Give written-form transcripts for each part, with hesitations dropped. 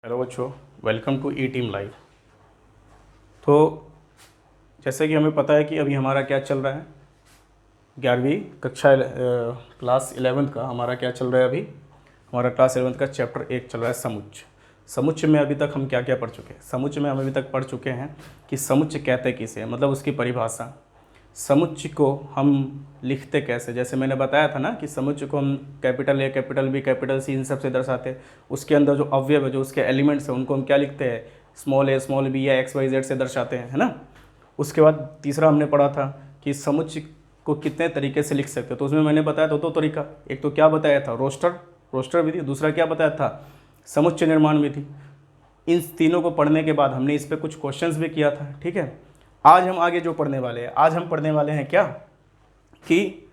Hello बच्चों, welcome to E team live. तो जैसे कि हमें पता है कि अभी हमारा क्या चल रहा है, 11वीं कक्षा क्लास 11th का हमारा क्या चल रहा है। अभी हमारा क्लास 11th का चैप्टर 1 चल रहा है समुच्चय। समुच्चय में अभी तक हम क्या क्या पढ़ चुके हैं? समुच्चय में हम अभी तक पढ़ चुके हैं कि समुच्चय कहते किसे, मतलब उसकी परिभाषा, समुच्चय को हम लिखते कैसे। जैसे मैंने बताया था ना कि समुच्चय को हम capital A, capital B, capital C इन सब से दर्शाते हैं। उसके अंदर जो अवयव है, जो उसके एलिमेंट्स हैं, उनको हम क्या लिखते हैं? स्मॉल ए, स्मॉल बी या एक्स वाई जेड से दर्शाते हैं, है ना। उसके बाद तीसरा हमने पढ़ा था कि समुच्चय को कितने तरीके से लिख सकते हैं। तो उसमें मैंने बताया था दो तरीका। एक तो क्या बताया था? रोस्टर विधि। दूसरा क्या बताया था? समुच्चय निर्माण विधि। इन तीनों को पढ़ने के बाद हमने इस पर कुछ क्वेश्चंस भी किया था, ठीक है। आज हम आगे जो पढ़ने वाले हैं, आज हम पढ़ने वाले हैं क्या कि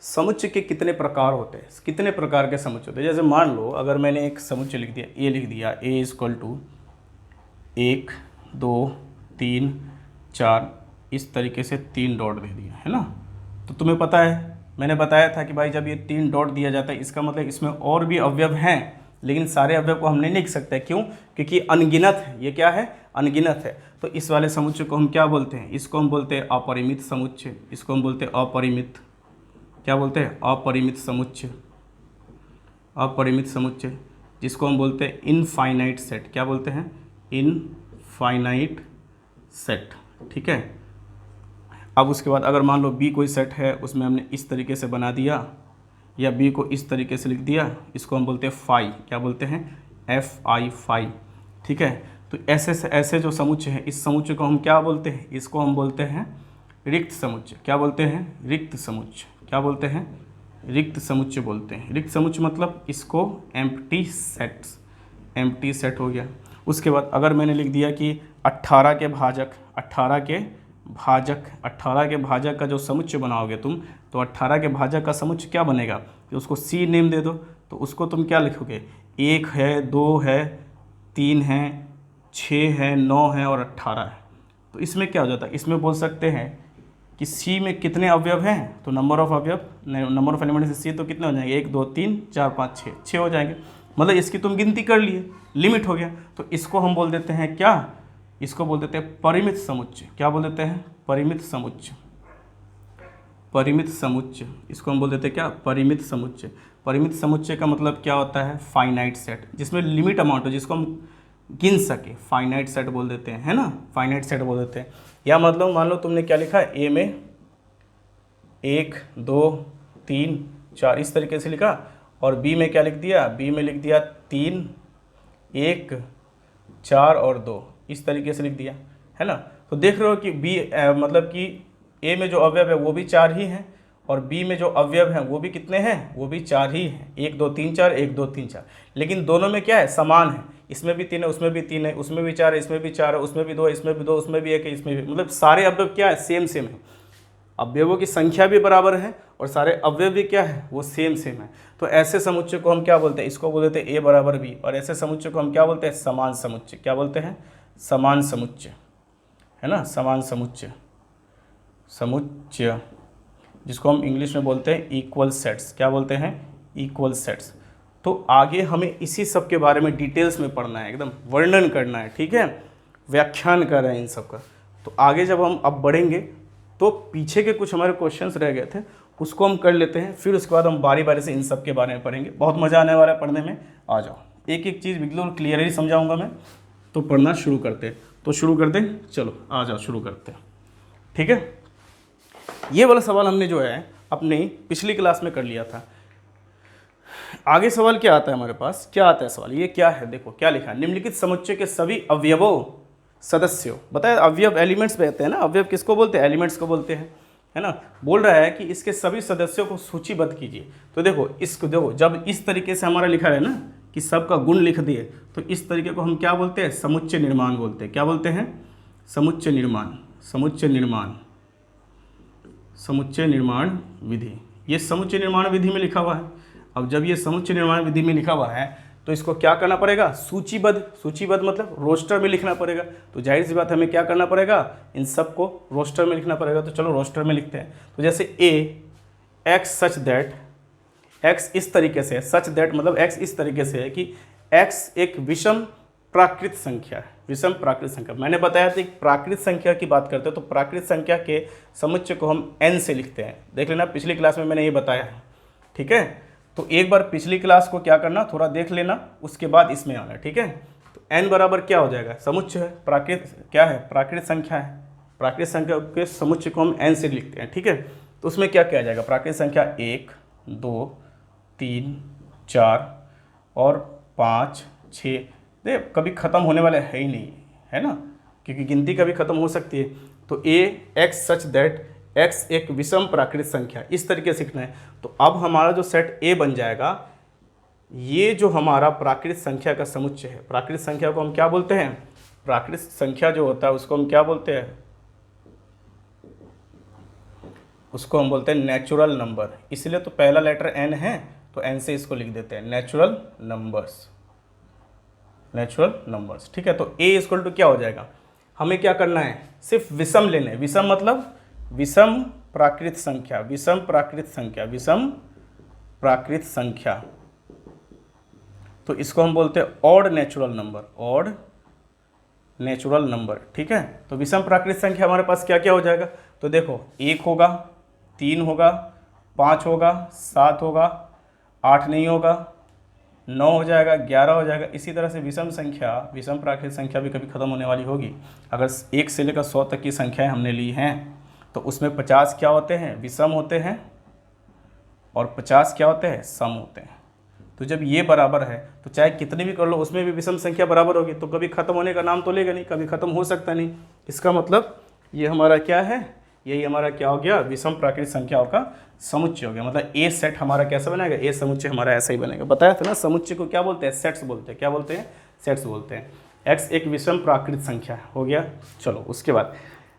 समुच्चय के कितने प्रकार होते हैं, कितने प्रकार के समुच्चय होते हैं। जैसे मान लो अगर मैंने एक समुच्चय लिख दिया, ए लिख दिया, ए इक्वल टू 1 2 3 4, इस तरीके से 3 डॉट दे दिया, है ना। तो तुम्हें पता है, मैंने बताया था कि भाई जब ये 3 डॉट दिया जाता है, इसका मतलब इसमें और भी अवयव हैं, लेकिन सारे अवयव को हम नहीं लिख सकते। क्यों? क्योंकि अनगिनत है। ये क्या है? अनगिनत है। तो इस वाले समुच्चय को हम क्या बोलते हैं? इसको हम बोलते हैं अपरिमित समुच्चय। इसको हम बोलते हैं अपरिमित, क्या बोलते हैं? अपरिमित समुच्चय। अपरिमित समुच्चय, जिसको हम बोलते हैं इनफाइनाइट सेट। क्या बोलते हैं? इनफाइनाइट सेट, ठीक है। अब उसके बाद अगर मान लो बी कोई सेट है, उसमें हमने इस तरीके से बना दिया या बी को इस तरीके से लिख दिया, इसको हम बोलते हैं फाई। क्या बोलते हैं? FI, फाई, ठीक है। तो ऐसे जो समुच्चय है, इस समुच्चय को हम क्या बोलते हैं? इसको हम बोलते हैं रिक्त समुच्चय। क्या बोलते हैं? रिक्त समुच्चय। क्या बोलते हैं? रिक्त समुच्चय बोलते हैं। रिक्त समुच्चय मतलब इसको एम्प्टी सेट्स, एम्प्टी सेट हो गया। उसके बाद अगर मैंने लिख दिया कि 18 के भाजक, 18 के भाजक का जो समुच्चय बनाओगे तुम, तो 18 के भाजक का समुच्चय क्या बनेगा कि उसको सी नेम दे दो। तो उसको तुम क्या लिखोगे? 1 है, 2 है, 3 है, 6 है, 9 है और 18 है। तो इसमें क्या हो जाता है? इसमें बोल सकते हैं कि सी में कितने अवयव हैं, तो नंबर ऑफ अवयव, नंबर ऑफ एलिमेंट से सी, तो कितने हो जाएंगे? 1 2 3 4 5 6, 6 हो जाएंगे। मतलब इसकी तुम गिनती कर लिए, लिमिट हो गया। तो इसको हम बोल देते हैं क्या? इसको बोल देते हैं परिमित समुच्चय। क्या बोल देते हैं? परिमित समुच्चय। परिमित समुच्चय, इसको हम बोल देते हैं क्या? परिमित समुच्चय। परिमित समुच्चय का मतलब क्या होता है? फाइनाइट सेट, जिसमें लिमिट अमाउंट हो, जिसको हम गिन सके, फाइनाइट सेट बोल देते हैं, है ना। फाइनाइट सेट बोल देते हैं। या मतलब मान लो तुमने क्या लिखा है, ए में 1 2 3 4 इस तरीके से लिखा, और बी में क्या लिख दिया? बी में लिख दिया 3 1 4 और 2 इस तरीके से लिख दिया, है ना। तो देख रहे हो कि बी मतलब कि ए में जो अवयव है वो भी 4 ही हैं, और बी में जो अवयव हैं वो भी कितने हैं? वो भी 4 ही हैं। 1 2 3 4, 1 2 3 4, लेकिन दोनों में क्या है? समान है। इसमें भी 3 है, उसमें भी 3 है, उसमें भी 4 है, इसमें भी 4 है, उसमें भी 2 है, इसमें भी 2, उसमें भी 1 है, इसमें भी, मतलब सारे अवयव क्या है? सेम सेम है। अवयवों की संख्या भी बराबर है और सारे अवयव भी क्या है? वो सेम सेम है। तो ऐसे समुच्चय को हम क्या बोलते हैं? इसको बोलते हैं A बराबर B। और ऐसे समुच्चय को हम क्या बोलते हैं? समान समुच्चय। क्या बोलते हैं? समान समुच्चय, है ना। समान समुच्चय, समुच्चय जिसको हम इंग्लिश में बोलते हैं इक्वल सेट्स। क्या बोलते हैं? Equal sets. तो आगे हमें इसी सब के बारे में डिटेल्स में पढ़ना है, एकदम वर्णन करना है, ठीक है। व्याख्यान कर रहे हैं इन सब का। तो आगे जब हम अब बढ़ेंगे तो पीछे के कुछ हमारे क्वेश्चंस रह गए थे, उसको हम कर लेते हैं, फिर उसके बाद हम बारी बारी से इन सब के बारे में पढ़ेंगे। बहुत मज़ा आने वाला है पढ़ने में। आ जाओ, एक एक चीज़ बिल्कुल क्लियरली समझाऊंगा मैं। तो पढ़ना शुरू करते हैं। तो शुरू करते हैं, चलो आ जाओ शुरू करते हैं, ठीक है। ये वाला सवाल हमने जो है अपनी पिछली क्लास में कर लिया था। आगे सवाल क्या आता है हमारे पास? क्या आता है सवाल? ये क्या है? देखो क्या लिखा है, निम्नलिखित समुच्चय के सभी अवयवों सदस्यों, बताए अवयव एलिमेंट्स कहते हैं ना, अवयव किसको बोलते हैं? एलिमेंट्स को बोलते हैं, है ना। बोल रहा है कि इसके सभी सदस्यों को सूचीबद्ध कीजिए। तो देखो इसको देखो, जब इस तरीके से हमारा लिखा है ना कि सबका गुण लिख दिए, तो इस तरीके को हम क्या बोलते हैं? समुच्चय निर्माण बोलते हैं। क्या बोलते हैं? समुच्चय निर्माण, समुच्चय निर्माण, समुच्चय निर्माण विधि। ये समुच्चय निर्माण विधि में लिखा हुआ है। अब जब ये समुच्चय निर्माण विधि में लिखा हुआ है तो इसको क्या करना पड़ेगा? सूचीबद्ध। सूचीबद्ध मतलब रोस्टर में लिखना पड़ेगा। तो जाहिर सी बात हमें क्या करना पड़ेगा? इन सबको रोस्टर में लिखना पड़ेगा। तो चलो रोस्टर में लिखते हैं। तो जैसे ए एक्स सच दैट, एक्स इस तरीके से है, सच दैट मतलब एक्स इस तरीके से है कि एक्स एक विषम प्राकृत संख्या है, विषम प्राकृत संख्या। मैंने बताया था कि प्राकृत संख्या की बात करते हैं तो प्राकृत संख्या के समुच्चय को हम n से लिखते हैं। देख लेना, पिछली क्लास में मैंने ये बताया है, ठीक है। तो एक बार पिछली क्लास को क्या करना, थोड़ा देख लेना, उसके बाद इसमें आना, ठीक है। तो n बराबर क्या हो जाएगा, समुच्चय है, प्राकृत क्या है, प्राकृत संख्या है। प्राकृत संख्या के समुच्चय को हम n से लिखते हैं, ठीक है। तो उसमें क्या किया जाएगा, प्राकृत संख्या 1 2 3 4 और 5 6, देख कभी ख़त्म होने वाला है ही नहीं, है ना, क्योंकि गिनती कभी ख़त्म हो सकती है। तो ए एक्स सच दैट एक्स एक विषम प्राकृत संख्या, इस तरीके से लिखना है। तो अब हमारा जो सेट ए बन जाएगा, ये जो हमारा प्राकृत संख्या का समुच्चय है, प्राकृत संख्या को हम क्या बोलते हैं, प्राकृत संख्या जो होता है उसको हम क्या बोलते हैं, उसको हम बोलते हैं नेचुरल नंबर। इसलिए तो पहला लेटर एन है, तो एन से इसको लिख देते हैं नेचुरल नंबर्स, नेचुरल नंबर्स, ठीक है। तो ए इक्वल टू क्या हो जाएगा, हमें क्या करना है, सिर्फ विषम लेने हैं। विषम मतलब विषम प्राकृत संख्या, विषम प्राकृत संख्या, विषम प्राकृत संख्या। तो इसको हम बोलते हैं odd natural number, odd natural number, ठीक है। तो विषम प्राकृत संख्या हमारे पास क्या क्या हो जाएगा, तो देखो 1 होगा, 3 होगा, 5 होगा, 7 होगा, 8 नहीं होगा, 9 हो जाएगा, 11 हो जाएगा। इसी तरह से विषम संख्या, विषम प्राकृत संख्या भी कभी ख़त्म होने वाली होगी। अगर 1 से लेकर 100 तक की संख्याएं हमने ली हैं तो उसमें 50 क्या होते हैं, विषम होते हैं, और 50 क्या होते हैं, सम होते हैं। तो जब ये बराबर है तो चाहे कितने भी कर लो उसमें भी विषम संख्या बराबर होगी, तो कभी ख़त्म होने का नाम तो लेगा नहीं, कभी ख़त्म हो सकता नहीं। इसका मतलब ये हमारा क्या है, यही हमारा क्या हो गया, विषम प्राकृत संख्याओं का समुच्चय हो गया। मतलब ए सेट हमारा कैसा बनेगा, ए समुच्चय हमारा ऐसा ही बनेगा। बताया था ना, समुच्चय को क्या बोलते हैं, सेट्स बोलते हैं। क्या बोलते हैं, सेट्स बोलते हैं। एक्स एक विषम प्राकृत संख्या हो गया। चलो उसके बाद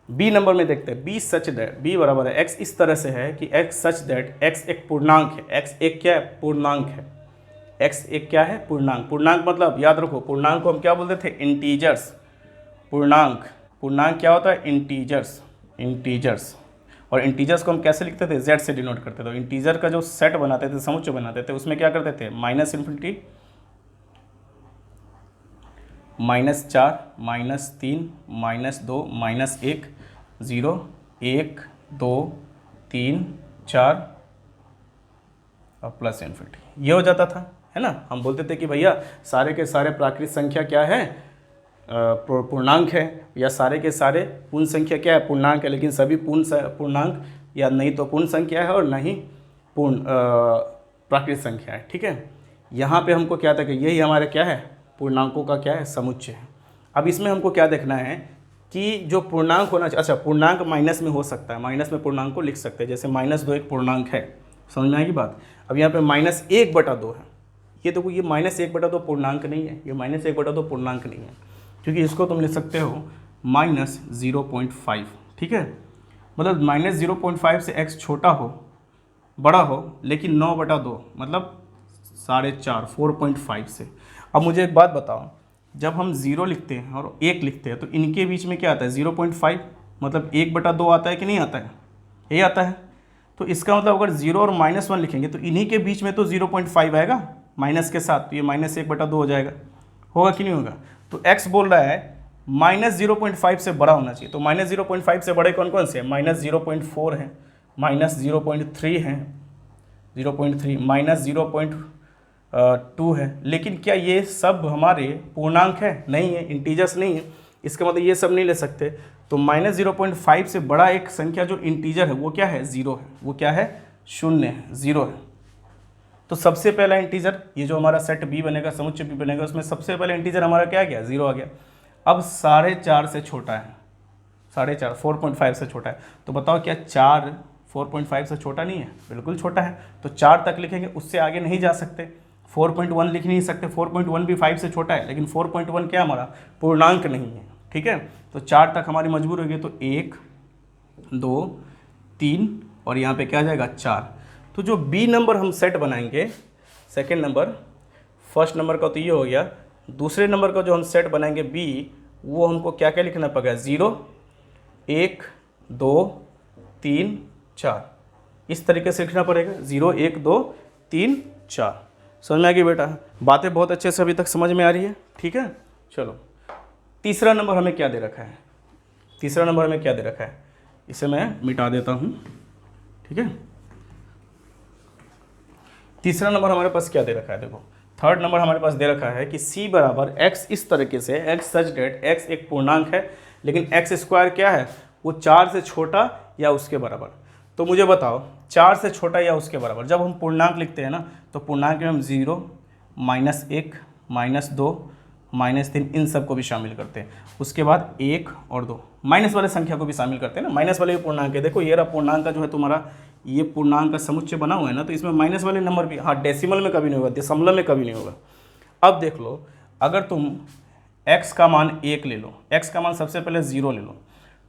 बी नंबर में देखते हैं, बी सच दैट, बी बराबर है एक्स इस तरह से है कि एक्स सच दैट एक्स एक पूर्णांक है। एक्स एक क्या है, पूर्णांक है। एक्स एक क्या है, पूर्णांक। पूर्णांक मतलब याद रखो, पूर्णांक को हम क्या बोलते थे, इंटीजर्स। पूर्णांक, पूर्णांक क्या होता है, इंटीजर्स, इंटीजर्स। और इंटीजर्स को हम कैसे लिखते थे, जेड से डिनोट करते थे। तो इंटीजर का जो सेट बनाते थे, समुच्चय बनाते थे, उसमें क्या करते थे, माइनस इन्फिनिटी, -4, -3, -2, -1, 0, 1, 2, 3, 4 और प्लस इन्फिनिटी, ये हो जाता था, है ना। हम बोलते थे कि भैया सारे के सारे प्राकृत संख्या क्या है, पूर्णांक है, या सारे के सारे पूर्ण संख्या क्या है, पूर्णांक है। लेकिन सभी पूर्णांक या नहीं तो पूर्ण संख्या है और ना ही पूर्ण प्राकृत संख्या है, ठीक है। यहाँ पे हमको क्या था कि यही हमारे क्या है, पूर्णांकों का क्या है, समुच्चय है। अब इसमें हमको क्या देखना है कि जो पूर्णांक होना चाहिए, अच्छा पूर्णांक माइनस में हो सकता है, माइनस में पूर्णांक को लिख सकते हैं। जैसे -2 एक पूर्णांक है, समझ में आएगी बात। अब यहाँ पे -1/2 है, ये देखो ये -1/2 पूर्णांक नहीं है, ये -1/2 पूर्णांक नहीं है, क्योंकि इसको तुम लिख सकते हो -0.5, ठीक है। मतलब -0.5 से x छोटा हो बड़ा हो, लेकिन 9/2 मतलब 4.5, 4.5 से। अब मुझे एक बात बताओ, जब हम 0 लिखते हैं और 1 लिखते हैं तो इनके बीच में क्या आता है, 0.5, मतलब 1/2 आता है कि नहीं आता है, यही आता है। तो इसका मतलब अगर 0 और -1 लिखेंगे तो इन्हीं के बीच में तो 0.5 आएगा माइनस के साथ, तो ये -1/2 हो जाएगा, होगा कि नहीं होगा। तो x बोल रहा है -0.5 से बड़ा होना चाहिए। तो -0.5 से बड़े कौन कौन से हैं, -0.4 है, -0.3 है, 0.3, -0.2 है। लेकिन क्या ये सब हमारे पूर्णांक है, नहीं है, इंटीजर्स नहीं है। इसका मतलब ये सब नहीं ले सकते। तो -0.5 से बड़ा एक संख्या जो इंटीजर है वो क्या है, 0 है, वो क्या है, 0 है, 0 है। तो सबसे पहला इंटीजर, ये जो हमारा सेट बी बनेगा, समुच्चय बी बनेगा, उसमें सबसे पहला इंटीजर हमारा क्या आ गया, 0 आ गया। अब 4.5 से छोटा है, 4.5 4.5 से छोटा है। तो बताओ क्या 4 4.5 से छोटा नहीं है, बिल्कुल छोटा है। तो 4 तक लिखेंगे, उससे आगे नहीं जा सकते। 4.1 लिख नहीं सकते, 4.1 भी 5 से छोटा है, लेकिन 4.1 क्या हमारा पूर्णांक नहीं है, ठीक है। तो 4 तक हमारी मजबूर होगी। तो 1 2 3 और यहाँ पे क्या आ जाएगा, 4। तो जो बी नंबर हम सेट बनाएंगे, सेकेंड नंबर, फर्स्ट नंबर का तो ये हो गया, दूसरे नंबर का जो हम सेट बनाएंगे बी, वो हमको क्या क्या लिखना पड़ेगा, 0 1 2 3 4, इस तरीके से लिखना पड़ेगा, 0 1 2 3 4। समझ में आ गई बेटा, बातें बहुत अच्छे से अभी तक समझ में आ रही है, ठीक है। चलो तीसरा नंबर हमें क्या दे रखा है, तीसरा नंबर हमें क्या दे रखा है, इसे मैं मिटा देता हूँ, ठीक है। तीसरा नंबर हमारे पास क्या दे रखा है, देखो थर्ड नंबर हमारे पास दे रखा है कि c बराबर x, इस तरीके से x सच डेट x एक पूर्णांक है लेकिन x स्क्वायर क्या है, वो 4 से छोटा या उसके बराबर। तो मुझे बताओ 4 से छोटा या उसके बराबर, जब हम पूर्णांक लिखते हैं ना तो पूर्णांक में हम 0, -1, -2, -3 इन सब को भी शामिल करते हैं। उसके बाद 1 और 2 माइनस वाले संख्या को भी शामिल करते हैं ना, माइनस वाले पूर्णांक है। देखो ये रहा पूर्णांक का जो है तुम्हारा, ये पूर्णांक का समुच्चय बना हुआ है ना, तो इसमें माइनस वाले नंबर भी, हाँ डेसिमल में कभी नहीं होगा, दशमलव में कभी नहीं होगा। अब देख लो, अगर तुम x का मान 1 ले लो, x का मान सबसे पहले 0 ले लो,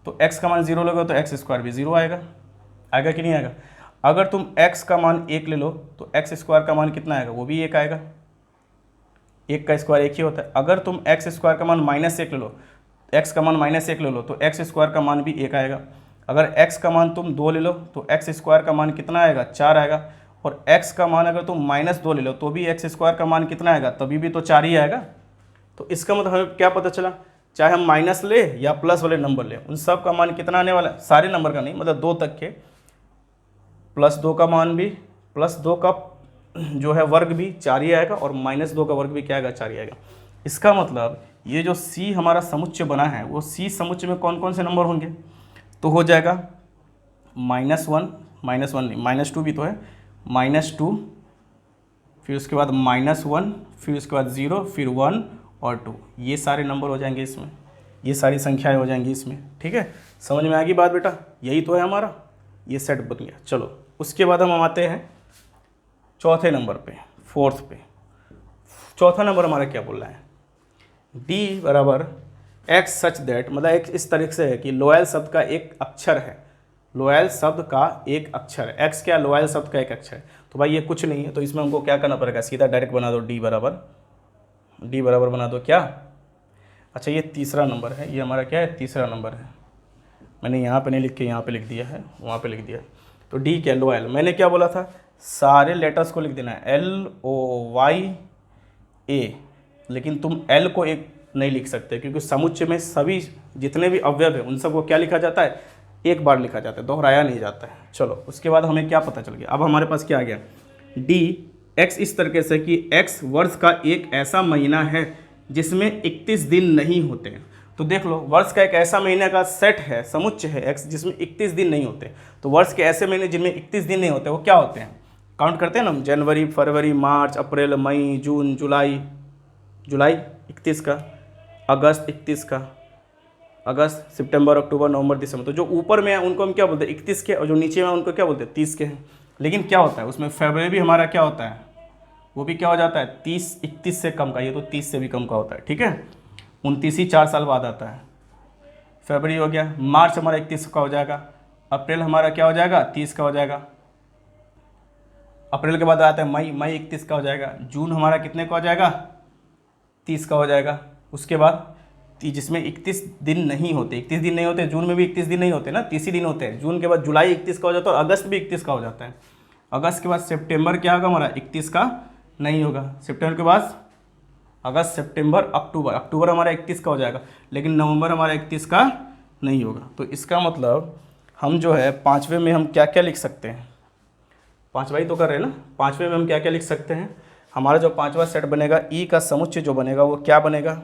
तो x का मान 0 लोगे तो x स्क्वायर भी 0 आएगा, आएगा कि नहीं आएगा। अगर तुम x का मान 1 ले लो तो x स्क्वायर का मान कितना आएगा, वो भी 1 आएगा, 1 का स्क्वायर 1 ही होता है। अगर तुम x स्क्वायर का मान -1 ले लो, x का मान -1 ले लो तो x स्क्वायर का मान भी 1 आएगा। अगर x का मान तुम 2 ले लो तो x स्क्वायर का मान कितना आएगा, 4 आएगा। और x का मान अगर तुम -2 ले लो तो भी x स्क्वायर का मान कितना आएगा, तभी भी तो 4 ही आएगा। तो इसका मतलब हमें क्या पता चला, चाहे हम माइनस ले या प्लस वाले नंबर ले, उन सब का मान कितना आने वाला है, सारे नंबर का नहीं, मतलब 2 तक के, +2 का मान भी, +2 का जो है वर्ग भी 4 ही आएगा, और -2 का वर्ग भी क्या आएगा, 4 ही आएगा। इसका मतलब ये जो C हमारा समुच्चय बना है, वो C समुच्चय में कौन कौन से नंबर होंगे, तो हो जाएगा -1 नहीं, -2 भी तो है, -2, फिर उसके बाद -1, फिर उसके बाद 0, फिर 1 और 2, ये सारे नंबर हो जाएंगे इसमें, ये सारी संख्याएं हो जाएंगी इसमें, ठीक है। समझ में आ गई बात बेटा, यही तो है हमारा, ये सेट बन गया। चलो उसके बाद हम आते हैं चौथे नंबर पे, फोर्थ पे। चौथा नंबर हमारा क्या बोल रहा है, d बराबर x सच दैट, मतलब एक इस तरीके से है कि लोयल शब्द का एक अक्षर है, लोयल शब्द का एक अक्षर है, x क्या लोयल शब्द का एक अक्षर है। तो भाई ये कुछ नहीं है, तो इसमें हमको क्या करना पड़ेगा, सीधा डायरेक्ट बना दो, d बराबर बना दो क्या। अच्छा ये तीसरा नंबर है, ये हमारा क्या है, तीसरा नंबर है। मैंने यहाँ पे नहीं लिख के यहाँ पे लिख दिया है, वहाँ पे लिख दिया। तो डी क्या, लोयल, मैंने क्या बोला था, सारे लेटर्स को लिख देना है LOYA, लेकिन तुम L को एक नहीं लिख सकते, क्योंकि समुच्चय में सभी जितने भी अवयव है उन सबको क्या लिखा जाता है, एक बार लिखा जाता है, दोहराया नहीं जाता है। चलो उसके बाद हमें क्या पता चल गया, अब हमारे पास क्या आ गया, D x इस तरीके से कि x वर्ष का एक ऐसा महीना है जिसमें 31 दिन नहीं होते हैं। तो देख लो, वर्ष का एक ऐसा महीने का सेट है, समुच्चय है x, जिसमें 31 दिन नहीं होते। तो वर्ष के ऐसे महीने जिनमें 31 दिन नहीं होते वो क्या होते हैं, काउंट करते हैं ना हम, जनवरी, फरवरी, मार्च, अप्रैल, मई, जून, जुलाई 31 का, अगस्त 31 का, अगस्त, सितंबर, अक्टूबर, नवंबर, दिसंबर। तो जो ऊपर में है उनको हम क्या बोलते हैं, 31 के, और जो नीचे में उनको क्या बोलते हैं, 30 के हैं। लेकिन क्या होता है उसमें, फरवरी भी हमारा क्या होता है, वो भी क्या हो जाता है, 31 से कम का, ये तो 30 से भी कम का होता है, ठीक है। 29 ही 4 साल बाद आता है, फरवरी हो गया। मार्च हमारा 31 का हो जाएगा, अप्रैल हमारा क्या हो जाएगा, 30 का हो जाएगा। अप्रैल के बाद आता है मई 31 का हो जाएगा। जून हमारा कितने का हो जाएगा, 30 का हो जाएगा। उसके बाद जिसमें 31 दिन नहीं होते, 31 दिन नहीं होते, जून में भी 31 दिन नहीं होते ना, 30 ही दिन होते हैं। जून के बाद जुलाई 31 का हो जाता है, और अगस्त भी 31 का हो जाता है। अगस्त के बाद सितंबर क्या होगा हमारा, 31 का नहीं होगा। सितंबर के बाद अगस्त, सितंबर, अक्टूबर हमारा 31 का हो जाएगा, लेकिन नवंबर हमारा 31 का नहीं होगा। तो इसका मतलब हम जो है पाँचवें में हम क्या क्या लिख सकते हैं, पाँचवा ही तो कर रहे हैं ना, पाँचवें में हम क्या क्या लिख सकते हैं। हमारा जो पाँचवा सेट बनेगा, ई का समुच्चय जो बनेगा वो क्या बनेगा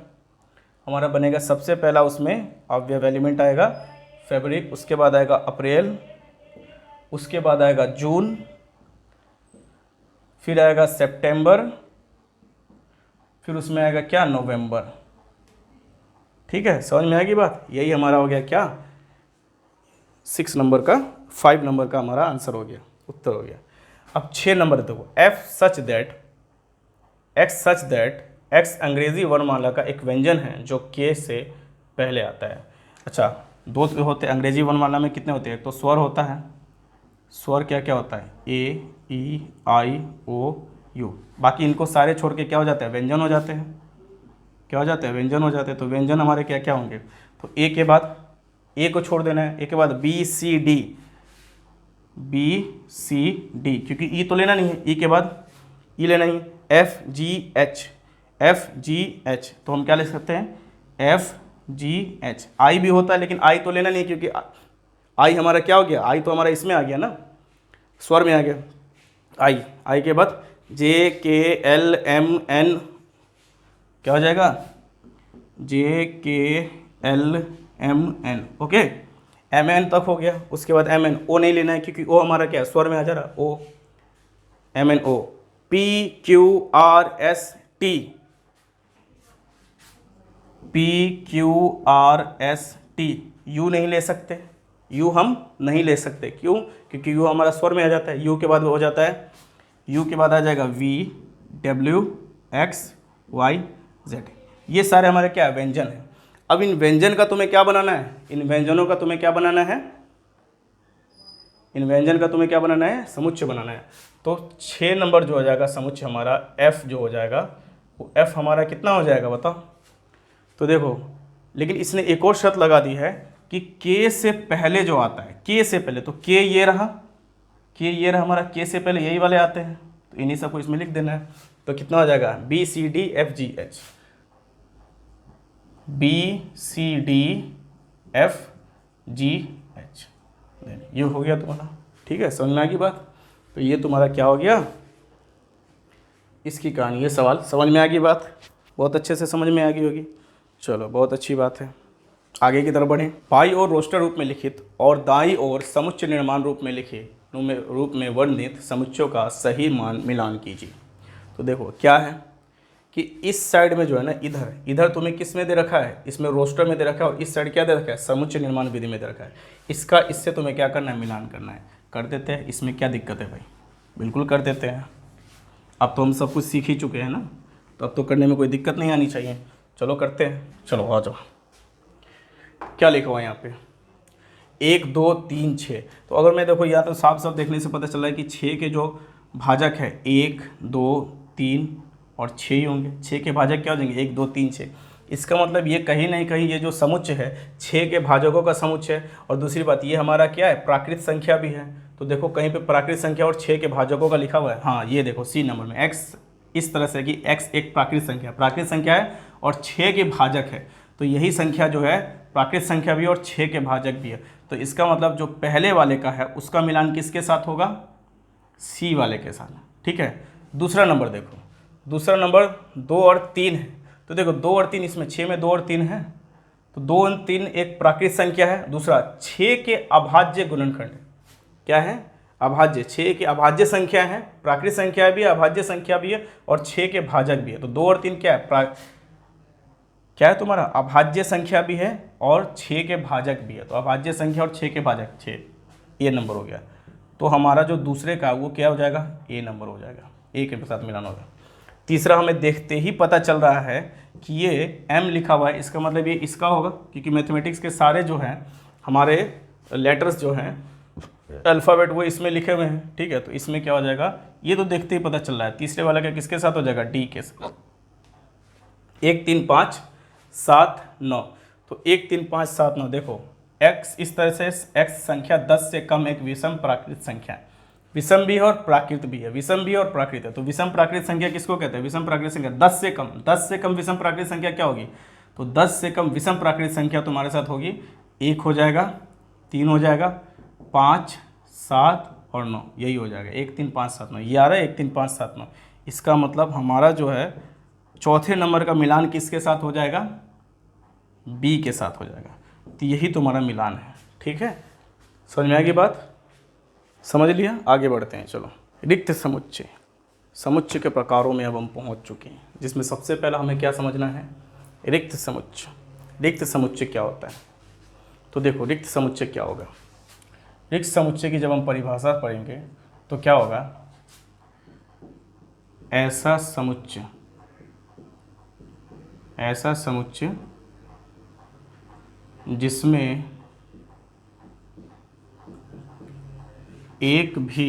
हमारा, बनेगा सबसे पहला उसमें अवयव एलिमेंट आएगा फरवरी, उसके बाद आएगा अप्रैल, उसके बाद आएगा जून, फिर आएगा सितंबर, फिर उसमें आएगा क्या, नवंबर। ठीक है, समझ में आएगी बात। यही हमारा हो गया क्या, 5 नंबर का हमारा आंसर हो गया, उत्तर हो गया। अब 6 नंबर देखो, F such that, X such that, X अंग्रेजी वर्णमाला का एक व्यंजन है जो K से पहले आता है। अच्छा, 2 होते हैं अंग्रेजी वर्णमाला में, कितने होते हैं, एक तो स्वर होता है, स्वर क्या क्या होता है, A, E, I, O, U, बाकी इनको सारे छोड़ के क्या हो जाते हैं, व्यंजन हो जाते हैं। क्या हो जाते हैं, व्यंजन हो जाते हैं। तो व्यंजन हमारे क्या क्या होंगे, तो A के बाद A को छोड़ देना है, A के बाद B, C, D, क्योंकि E तो लेना नहीं है, E के बाद E लेना ही, F, G, H, F G H, तो हम क्या लिख सकते हैं, एफ जी एच। आई भी होता है लेकिन आई तो लेना नहीं, क्योंकि आई हमारा क्या हो गया, आई तो हमारा इसमें आ गया ना, स्वर में आ गया। आई, आई के बाद जे के एल एम एन, क्या हो जाएगा, J K L M N, okay, M N तक हो गया। उसके बाद एम एन, ओ नहीं लेना है क्योंकि ओ हमारा क्या है, स्वर में आ जा रहा, O, M N O. P Q R S T, P Q R S T, U नहीं ले सकते, यू हम नहीं ले सकते, क्यों, क्योंकि यू हमारा स्वर में आ जाता है। यू के बाद हो जाता है, यू के बाद आ जाएगा V W X Y Z, ये सारे हमारे क्या है, व्यंजन है। अब इन व्यंजन का तुम्हें क्या बनाना है, इन व्यंजनों का तुम्हें क्या बनाना है, इन व्यंजन का तुम्हें क्या बनाना है, समुच्चय बनाना है। तो 6 नंबर जो हो जाएगा समुच्चय हमारा, एफ जो हो जाएगा, वो एफ हमारा कितना हो जाएगा बताओ। तो देखो, लेकिन इसने एक और शर्त लगा दी है कि के से पहले जो आता है, के से पहले, तो के ये रहा, के ये रहा हमारा, के से पहले यही वाले आते हैं, तो इन्हीं सबको इसमें लिख देना है। तो कितना हो जाएगा, B C D F G H, B C D F G H, ये हो गया तुम्हारा। ठीक है, समझ में आ गई बात। तो ये तुम्हारा क्या हो गया, इसकी कहानी, ये सवाल समझ में आ गई बात, बहुत अच्छे से समझ में आ गई होगी। चलो, बहुत अच्छी बात है, आगे की तरफ बढ़ें। बाई ओर रोस्टर रूप में लिखित और दाई ओर समुच्चय निर्माण रूप में लिखे रूप में वर्णित समुच्चयों का सही मान मिलान कीजिए। तो देखो क्या है कि इस साइड में जो है ना, इधर इधर तुम्हें किस में दे रखा है, इसमें रोस्टर में दे रखा है, और इस साइड क्या दे रखा है, समुच्चय निर्माण विधि में दे रखा है। इसका इससे तुम्हें क्या करना है, मिलान करना है। कर देते हैं, इसमें क्या दिक्कत है भाई, बिल्कुल कर देते हैं। अब तो हम सब कुछ सीख ही चुके हैं ना, तो अब तो करने में कोई दिक्कत नहीं आनी चाहिए। चलो करते हैं, चलो आ जाओ। क्या लिखा हुआ है यहाँ पे, 1 2 3 6। तो अगर मैं देखो, या तो साफ साफ देखने से पता चल रहा है कि 6 के जो भाजक है 1 2 3 और 6 ही होंगे। 6 के भाजक क्या हो जाएंगे, 1 2 3 6। इसका मतलब ये कहीं नहीं कहीं ये जो समुच्चय है 6 के भाजकों का समुच्चय है। और दूसरी बात, ये हमारा क्या है, प्राकृत संख्या भी है। तो देखो कहीं पे प्राकृत संख्या और 6 के भाजकों का लिखा हुआ है, हाँ ये देखो सी नंबर में x, इस तरह से कि x एक प्राकृत संख्या है और 6 के भाजक है। तो यही संख्या जो है प्राकृत संख्या भी और 6 के भाजक भी है। तो इसका मतलब जो पहले वाले का है उसका मिलान किसके साथ होगा, सी वाले के साथ। ठीक है, दूसरा नंबर देखो, दूसरा नंबर 2 और 3 है। तो देखो 2 और 3, इसमें 6 में 2 और 3 है, तो 2 और 3 एक प्राकृत संख्या है। दूसरा 6 के अभाज्य गुणनखंड, क्या है, अभाज्य, 6 के अभाज्य संख्या है, प्राकृत संख्या भी है, अभाज्य संख्या भी है और 6 के भाजक भी है। तो 2 और 3 क्या है, क्या है तुम्हारा, अभाज्य संख्या भी है और 6 के भाजक भी है। तो अभाज्य संख्या और 6 के भाजक, 6, ए नंबर हो गया। तो हमारा जो दूसरे का वो क्या हो जाएगा, ए नंबर हो जाएगा, ए के साथ मिलान होगा। तीसरा हमें देखते ही पता चल रहा है कि ये एम लिखा हुआ है, इसका मतलब ये इसका होगा, क्योंकि मैथमेटिक्स के सारे जो हैं हमारे लेटर्स जो हैं अल्फ़ाबेट वो इसमें लिखे हुए हैं। ठीक है, तो इसमें क्या हो जाएगा, ये तो देखते ही पता चल रहा है। तीसरे वाला का किसके साथ हो जाएगा, डी के साथ। 1 3 5 7 9, तो 1 3 5 7 9 देखो x, इस तरह से x संख्या 10 से कम एक विषम प्राकृत संख्या है। विषम भी है और प्राकृत भी है, विषम भी है और प्राकृत है। तो विषम प्राकृत संख्या किसको कहते हैं, विषम प्राकृत संख्या 10 से कम, 10 से कम विषम प्राकृत संख्या क्या होगी, तो 10 से कम विषम प्राकृत संख्या तुम्हारे साथ होगी 1 हो जाएगा, 3 हो जाएगा, 5 7 और 9, यही हो जाएगा 1 3 5 7 9, ये आ रहा है 1 3 5 7 9। इसका मतलब हमारा जो है चौथे नंबर का मिलान किसके साथ हो जाएगा, बी के साथ हो जाएगा। तो यही तुम्हारा मिलान है। ठीक है, समझ में आ गई बात, समझ लिया, आगे बढ़ते हैं। चलो, रिक्त समुच्चय, समुच्चय के प्रकारों में अब हम पहुंच चुके हैं, जिसमें सबसे पहला हमें क्या समझना है, रिक्त समुच्चय। रिक्त समुच्चय क्या होता है, तो देखो रिक्त समुच्चय क्या होगा। रिक्त समुच्चय की जब हम परिभाषा पढ़ेंगे तो क्या होगा, ऐसा समुच्चय, ऐसा समुच्चय जिसमें एक भी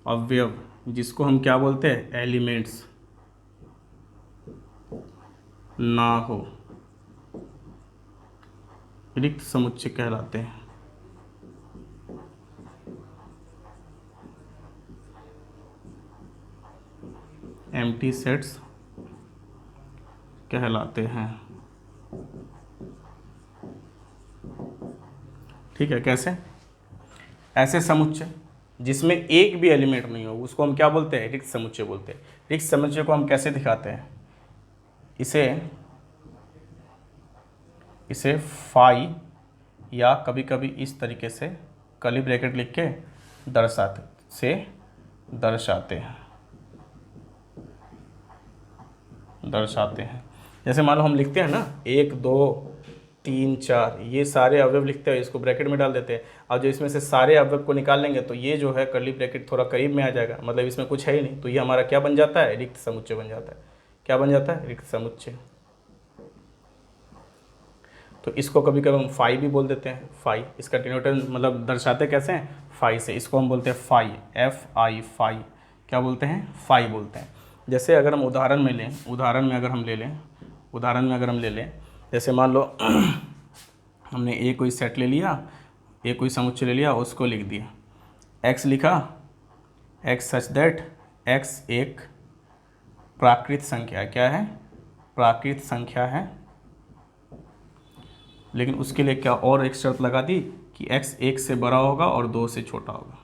अवयव जिसको हम क्या बोलते हैं, एलिमेंट्स ना हो, रिक्त समुच्चय कहलाते हैं। एम्प्टी सेट्स कहलाते हैं। ठीक है, कैसे? ऐसे समुच्चय जिसमें एक भी एलिमेंट नहीं हो उसको हम क्या बोलते हैं? रिक्त समुच्चय बोलते हैं। रिक्त समुच्चय को हम कैसे दिखाते हैं? इसे फाई या कभी कभी इस तरीके से कर्ली ब्रैकेट लिख के दर्शाते हैं। जैसे मान लो हम लिखते हैं ना 1 2 3 4, ये सारे अवयव लिखते हैं, इसको ब्रैकेट में डाल देते हैं। और जो इसमें से सारे अवयव को निकाल लेंगे तो ये जो है कर्ली ब्रैकेट थोड़ा करीब में आ जाएगा, मतलब इसमें कुछ है ही नहीं, तो ये हमारा क्या बन जाता है? रिक्त समुच्चय बन जाता है। क्या बन जाता है? रिक्त समुच्चय। तो इसको कभी कभी हम फाई भी बोल देते हैं। फाई, इसका डिनोटर मतलब दर्शाते कैसे हैं? फाई से। इसको हम बोलते हैं फाई, FI, फाई। क्या बोलते हैं? फाई बोलते हैं। जैसे अगर हम उदाहरण में अगर हम ले लें, जैसे मान लो हमने ए कोई सेट ले लिया, ए कोई समुच्चय ले लिया, उसको लिख दिया x लिखा, x सच दैट x एक प्राकृत संख्या है। क्या है? प्राकृत संख्या है। लेकिन उसके लिए क्या और एक शर्त लगा दी कि x 1 से बड़ा होगा और 2 से छोटा होगा।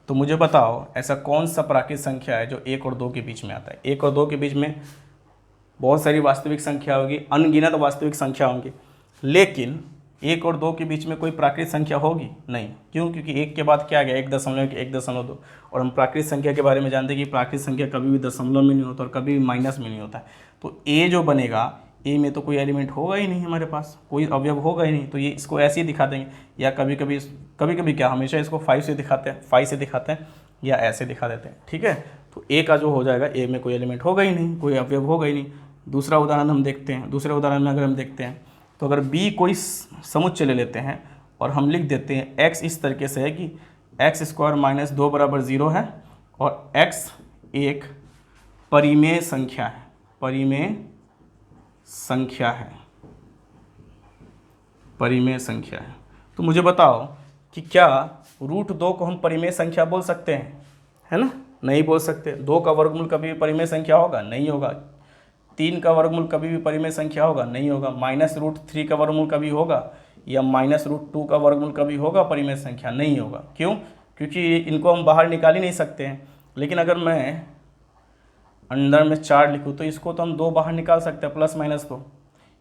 तो मुझे बताओ ऐसा कौन सा प्राकृत संख्या है जो 1 और 2 के बीच में आता है? 1 और 2 के बीच में बहुत सारी वास्तविक संख्या होगी, अनगिनत वास्तविक संख्या होंगी, लेकिन 1 और 2 के बीच में कोई प्राकृत संख्या होगी नहीं। क्यों? क्योंकि 1 के बाद क्या आ गया? 1.1.2। और हम प्राकृत संख्या के बारे में जानते हैं कि प्राकृत संख्या कभी भी दशमलव में नहीं होता और कभी भी माइनस में नहीं होता है। तो ए जो बनेगा, ए में तो कोई एलिमेंट होगा ही नहीं, हमारे पास कोई अवयव होगा ही नहीं, तो ये इसको ऐसे ही दिखा देंगे। या कभी कभी क्या हमेशा इसको 5 से दिखाते हैं या ऐसे दिखा देते हैं। ठीक है, तो ए का जो हो जाएगा, ए में कोई एलिमेंट होगा ही नहीं, कोई अवयव होगा ही नहीं। दूसरे उदाहरण में अगर हम देखते हैं तो अगर बी कोई समुच्चय ले लेते हैं और हम लिख देते हैं एक्स इस तरीके से है कि x² - 2 = 0 है और x एक परिमेय संख्या है। तो मुझे बताओ कि क्या √2 को हम परिमेय संख्या बोल सकते हैं? है ना? नहीं बोल सकते। 2 का वर्गमूल कभी भी परिमेय संख्या होगा? नहीं होगा। 3 का वर्गमूल कभी भी परिमेय संख्या होगा? नहीं होगा। -√3 का वर्गमूल कभी होगा? या -√2 का वर्गमूल कभी होगा परिमेय संख्या? नहीं होगा। क्यों? क्योंकि इनको हम बाहर निकाल ही नहीं सकते हैं। लेकिन अगर मैं अंदर में 4 लिखूँ तो इसको तो हम 2 बाहर निकाल सकते हैं, प्लस माइनस को,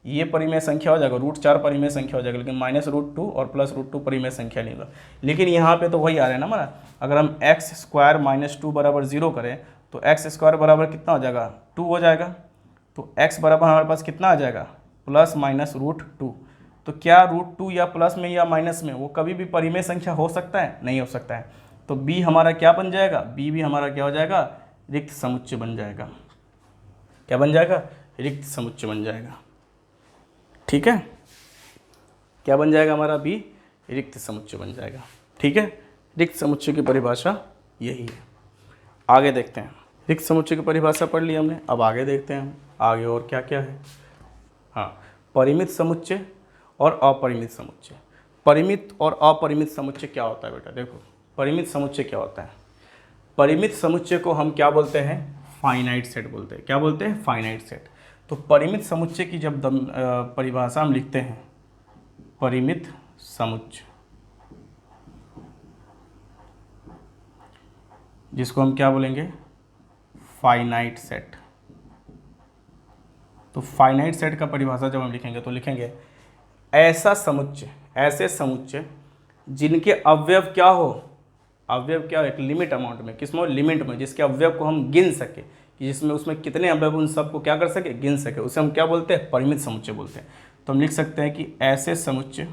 ये परिमेय संख्या हो जाएगा, √4 परिमेय संख्या हो जाएगा, लेकिन -√2 और +√2 परिमेय संख्या नहीं होगा। लेकिन यहाँ पे तो वही आ रहा है ना हमारा, अगर हम x² - 2 = 0 करें तो x² बराबर कितना हो जाएगा? 2 हो जाएगा। तो x बराबर हमारे पास कितना आ जाएगा? +-√2। तो क्या √2 या प्लस में या माइनस में वो कभी भी परिमेय संख्या हो सकता है? नहीं हो सकता है। तो b हमारा क्या बन जाएगा? b भी हमारा क्या हो जाएगा? रिक्त समुच्चय बन जाएगा। क्या बन जाएगा? रिक्त समुच्चय बन जाएगा। ठीक है, क्या बन जाएगा हमारा? b रिक्त समुच्चय बन जाएगा। ठीक है, रिक्त समुच्चय की परिभाषा यही है। आगे देखते हैं। रिक्त समुच्चय की परिभाषा पढ़ ली हमने, अब आगे देखते हैं हम आगे और क्या क्या है। हाँ, परिमित समुच्चय और अपरिमित समुच्चय। परिमित और अपरिमित समुच्चय क्या होता है बेटा? देखो, परिमित समुच्चय क्या होता है? परिमित समुच्चय को हम क्या बोलते हैं? फाइनाइट सेट बोलते हैं। क्या बोलते हैं? Finite set. तो परिमित समुच्चय की जब परिभाषा हम लिखते हैं, परिमित समुच्चय, जिसको हम क्या बोलेंगे? Finite set. तो फाइनाइट सेट का परिभाषा जब हम लिखेंगे तो लिखेंगे ऐसे समुच्चय जिनके अवयव क्या हो? अवयव क्या? एक लिमिट अमाउंट में, किसमें? लिमिट में, जिसके अवयव को हम गिन सके, कि जिसमें उसमें कितने अवयव उन सबको क्या कर सके? गिन सके, उसे हम क्या बोलते हैं? परिमित समुच्चय बोलते हैं। तो हम लिख सकते हैं कि ऐसे समुच्चय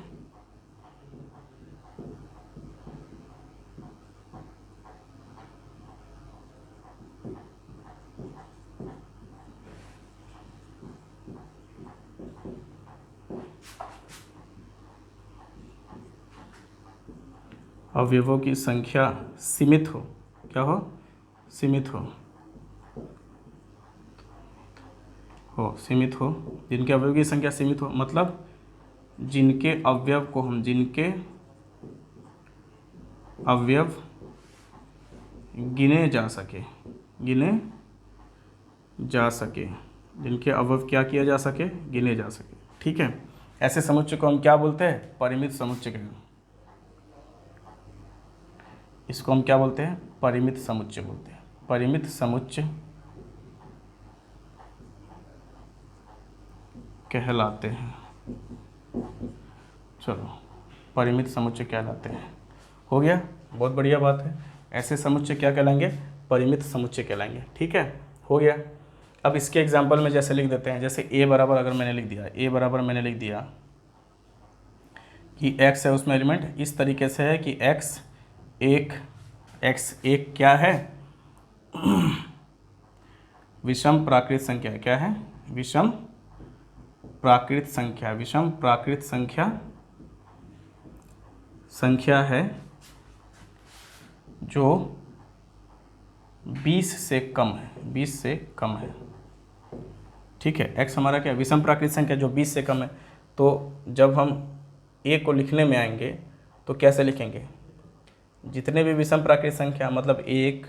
अवयवों की संख्या सीमित हो। क्या हो? सीमित हो, जिनके अवयव की संख्या सीमित हो, मतलब जिनके अवयव गिने जा सके, जा सके, जिनके अवयव क्या किया जा सके, गिने जा सके। ठीक है, ऐसे समुच्चय को हम क्या बोलते हैं, परिमित समुच्चय कहते हैं। इसको हम क्या बोलते हैं, परिमित समुच्चय बोलते हैं। परिमित समुच्चय कहलाते हैं। चलो, परिमित समुच्चय कहलाते हैं। हो गया, बहुत बढ़िया बात है। ऐसे समुच्चय क्या कहलाएंगे, परिमित समुच्चय कहलाएंगे। ठीक है, हो गया। अब इसके एग्जाम्पल में जैसे लिख देते हैं, जैसे a बराबर अगर मैंने लिख दिया, a बराबर मैंने लिख दिया कि x है उसमें एलिमेंट, इस तरीके से है कि x एक क्या है, विषम प्राकृत संख्या। क्या है, विषम प्राकृत संख्या। विषम प्राकृत संख्या है जो 20 से कम है, 20 से कम है। ठीक है, x हमारा क्या, विषम प्राकृत संख्या जो 20 से कम है। तो जब हम a को लिखने में आएंगे तो कैसे लिखेंगे, जितने भी विषम प्राकृत संख्या, मतलब 1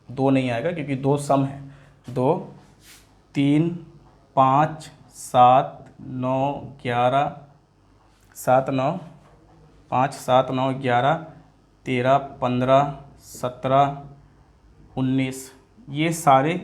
2 नहीं आएगा क्योंकि 2 सम है, 2 3 5 7 9 11 7 9 5 7 9 11 13 15 17 19, ये सारे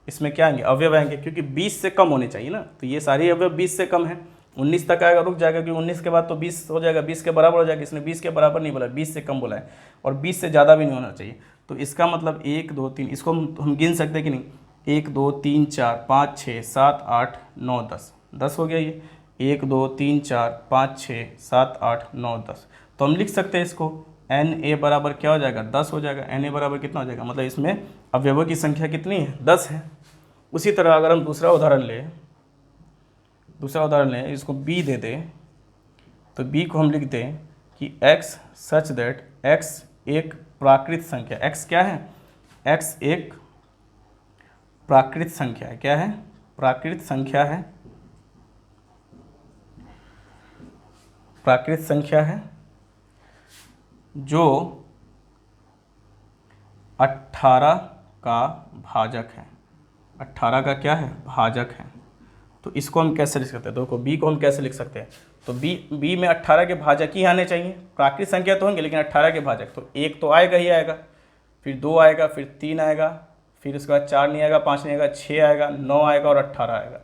इसमें क्या आएंगे, अवयव आएंगे, क्योंकि 20 से कम होने चाहिए ना। तो ये सारे अवयव 20 से कम है, 19 तक आएगा, रुक जाएगा, क्योंकि 19 के बाद तो 20 हो जाएगा, 20 के बराबर हो जाएगा। इसने 20 के बराबर नहीं बोला, 20 से कम बोला है, और 20 से ज़्यादा भी नहीं होना चाहिए। तो इसका मतलब 1 2 3, इसको हम गिन सकते हैं कि नहीं, 1 2 3 4 5 6 7 8 9 10, 10 हो गया ये, 1 2 3 4 5 6 7 8 9 10। तो हम लिख सकते हैं इसको NA बराबर क्या हो जाएगा, 10 हो जाएगा। NA बराबर कितना हो जाएगा, मतलब इसमें अवयवों की संख्या कितनी है, 10 है। उसी तरह अगर हम दूसरा उदाहरण लें, इसको B दे दें, तो B को हम लिख दें कि x सच दैट x एक प्राकृत संख्या। x क्या है, x एक प्राकृत संख्या है। क्या है, प्राकृत संख्या है, प्राकृत संख्या है जो 18 का भाजक है। 18 का क्या है, भाजक है। तो इसको हम कैसे लिख सकते हैं, देखो B को हम कैसे लिख सकते हैं, तो B में 18 के भाजक ही आने चाहिए। प्राकृत संख्या तो होंगे लेकिन 18 के भाजक, तो 1 तो आएगा ही आएगा, फिर 2 आएगा, फिर 3 आएगा, फिर उसके बाद 4 नहीं आएगा, 5 नहीं आएगा, 6 आएगा, 9 आएगा और 18 आएगा।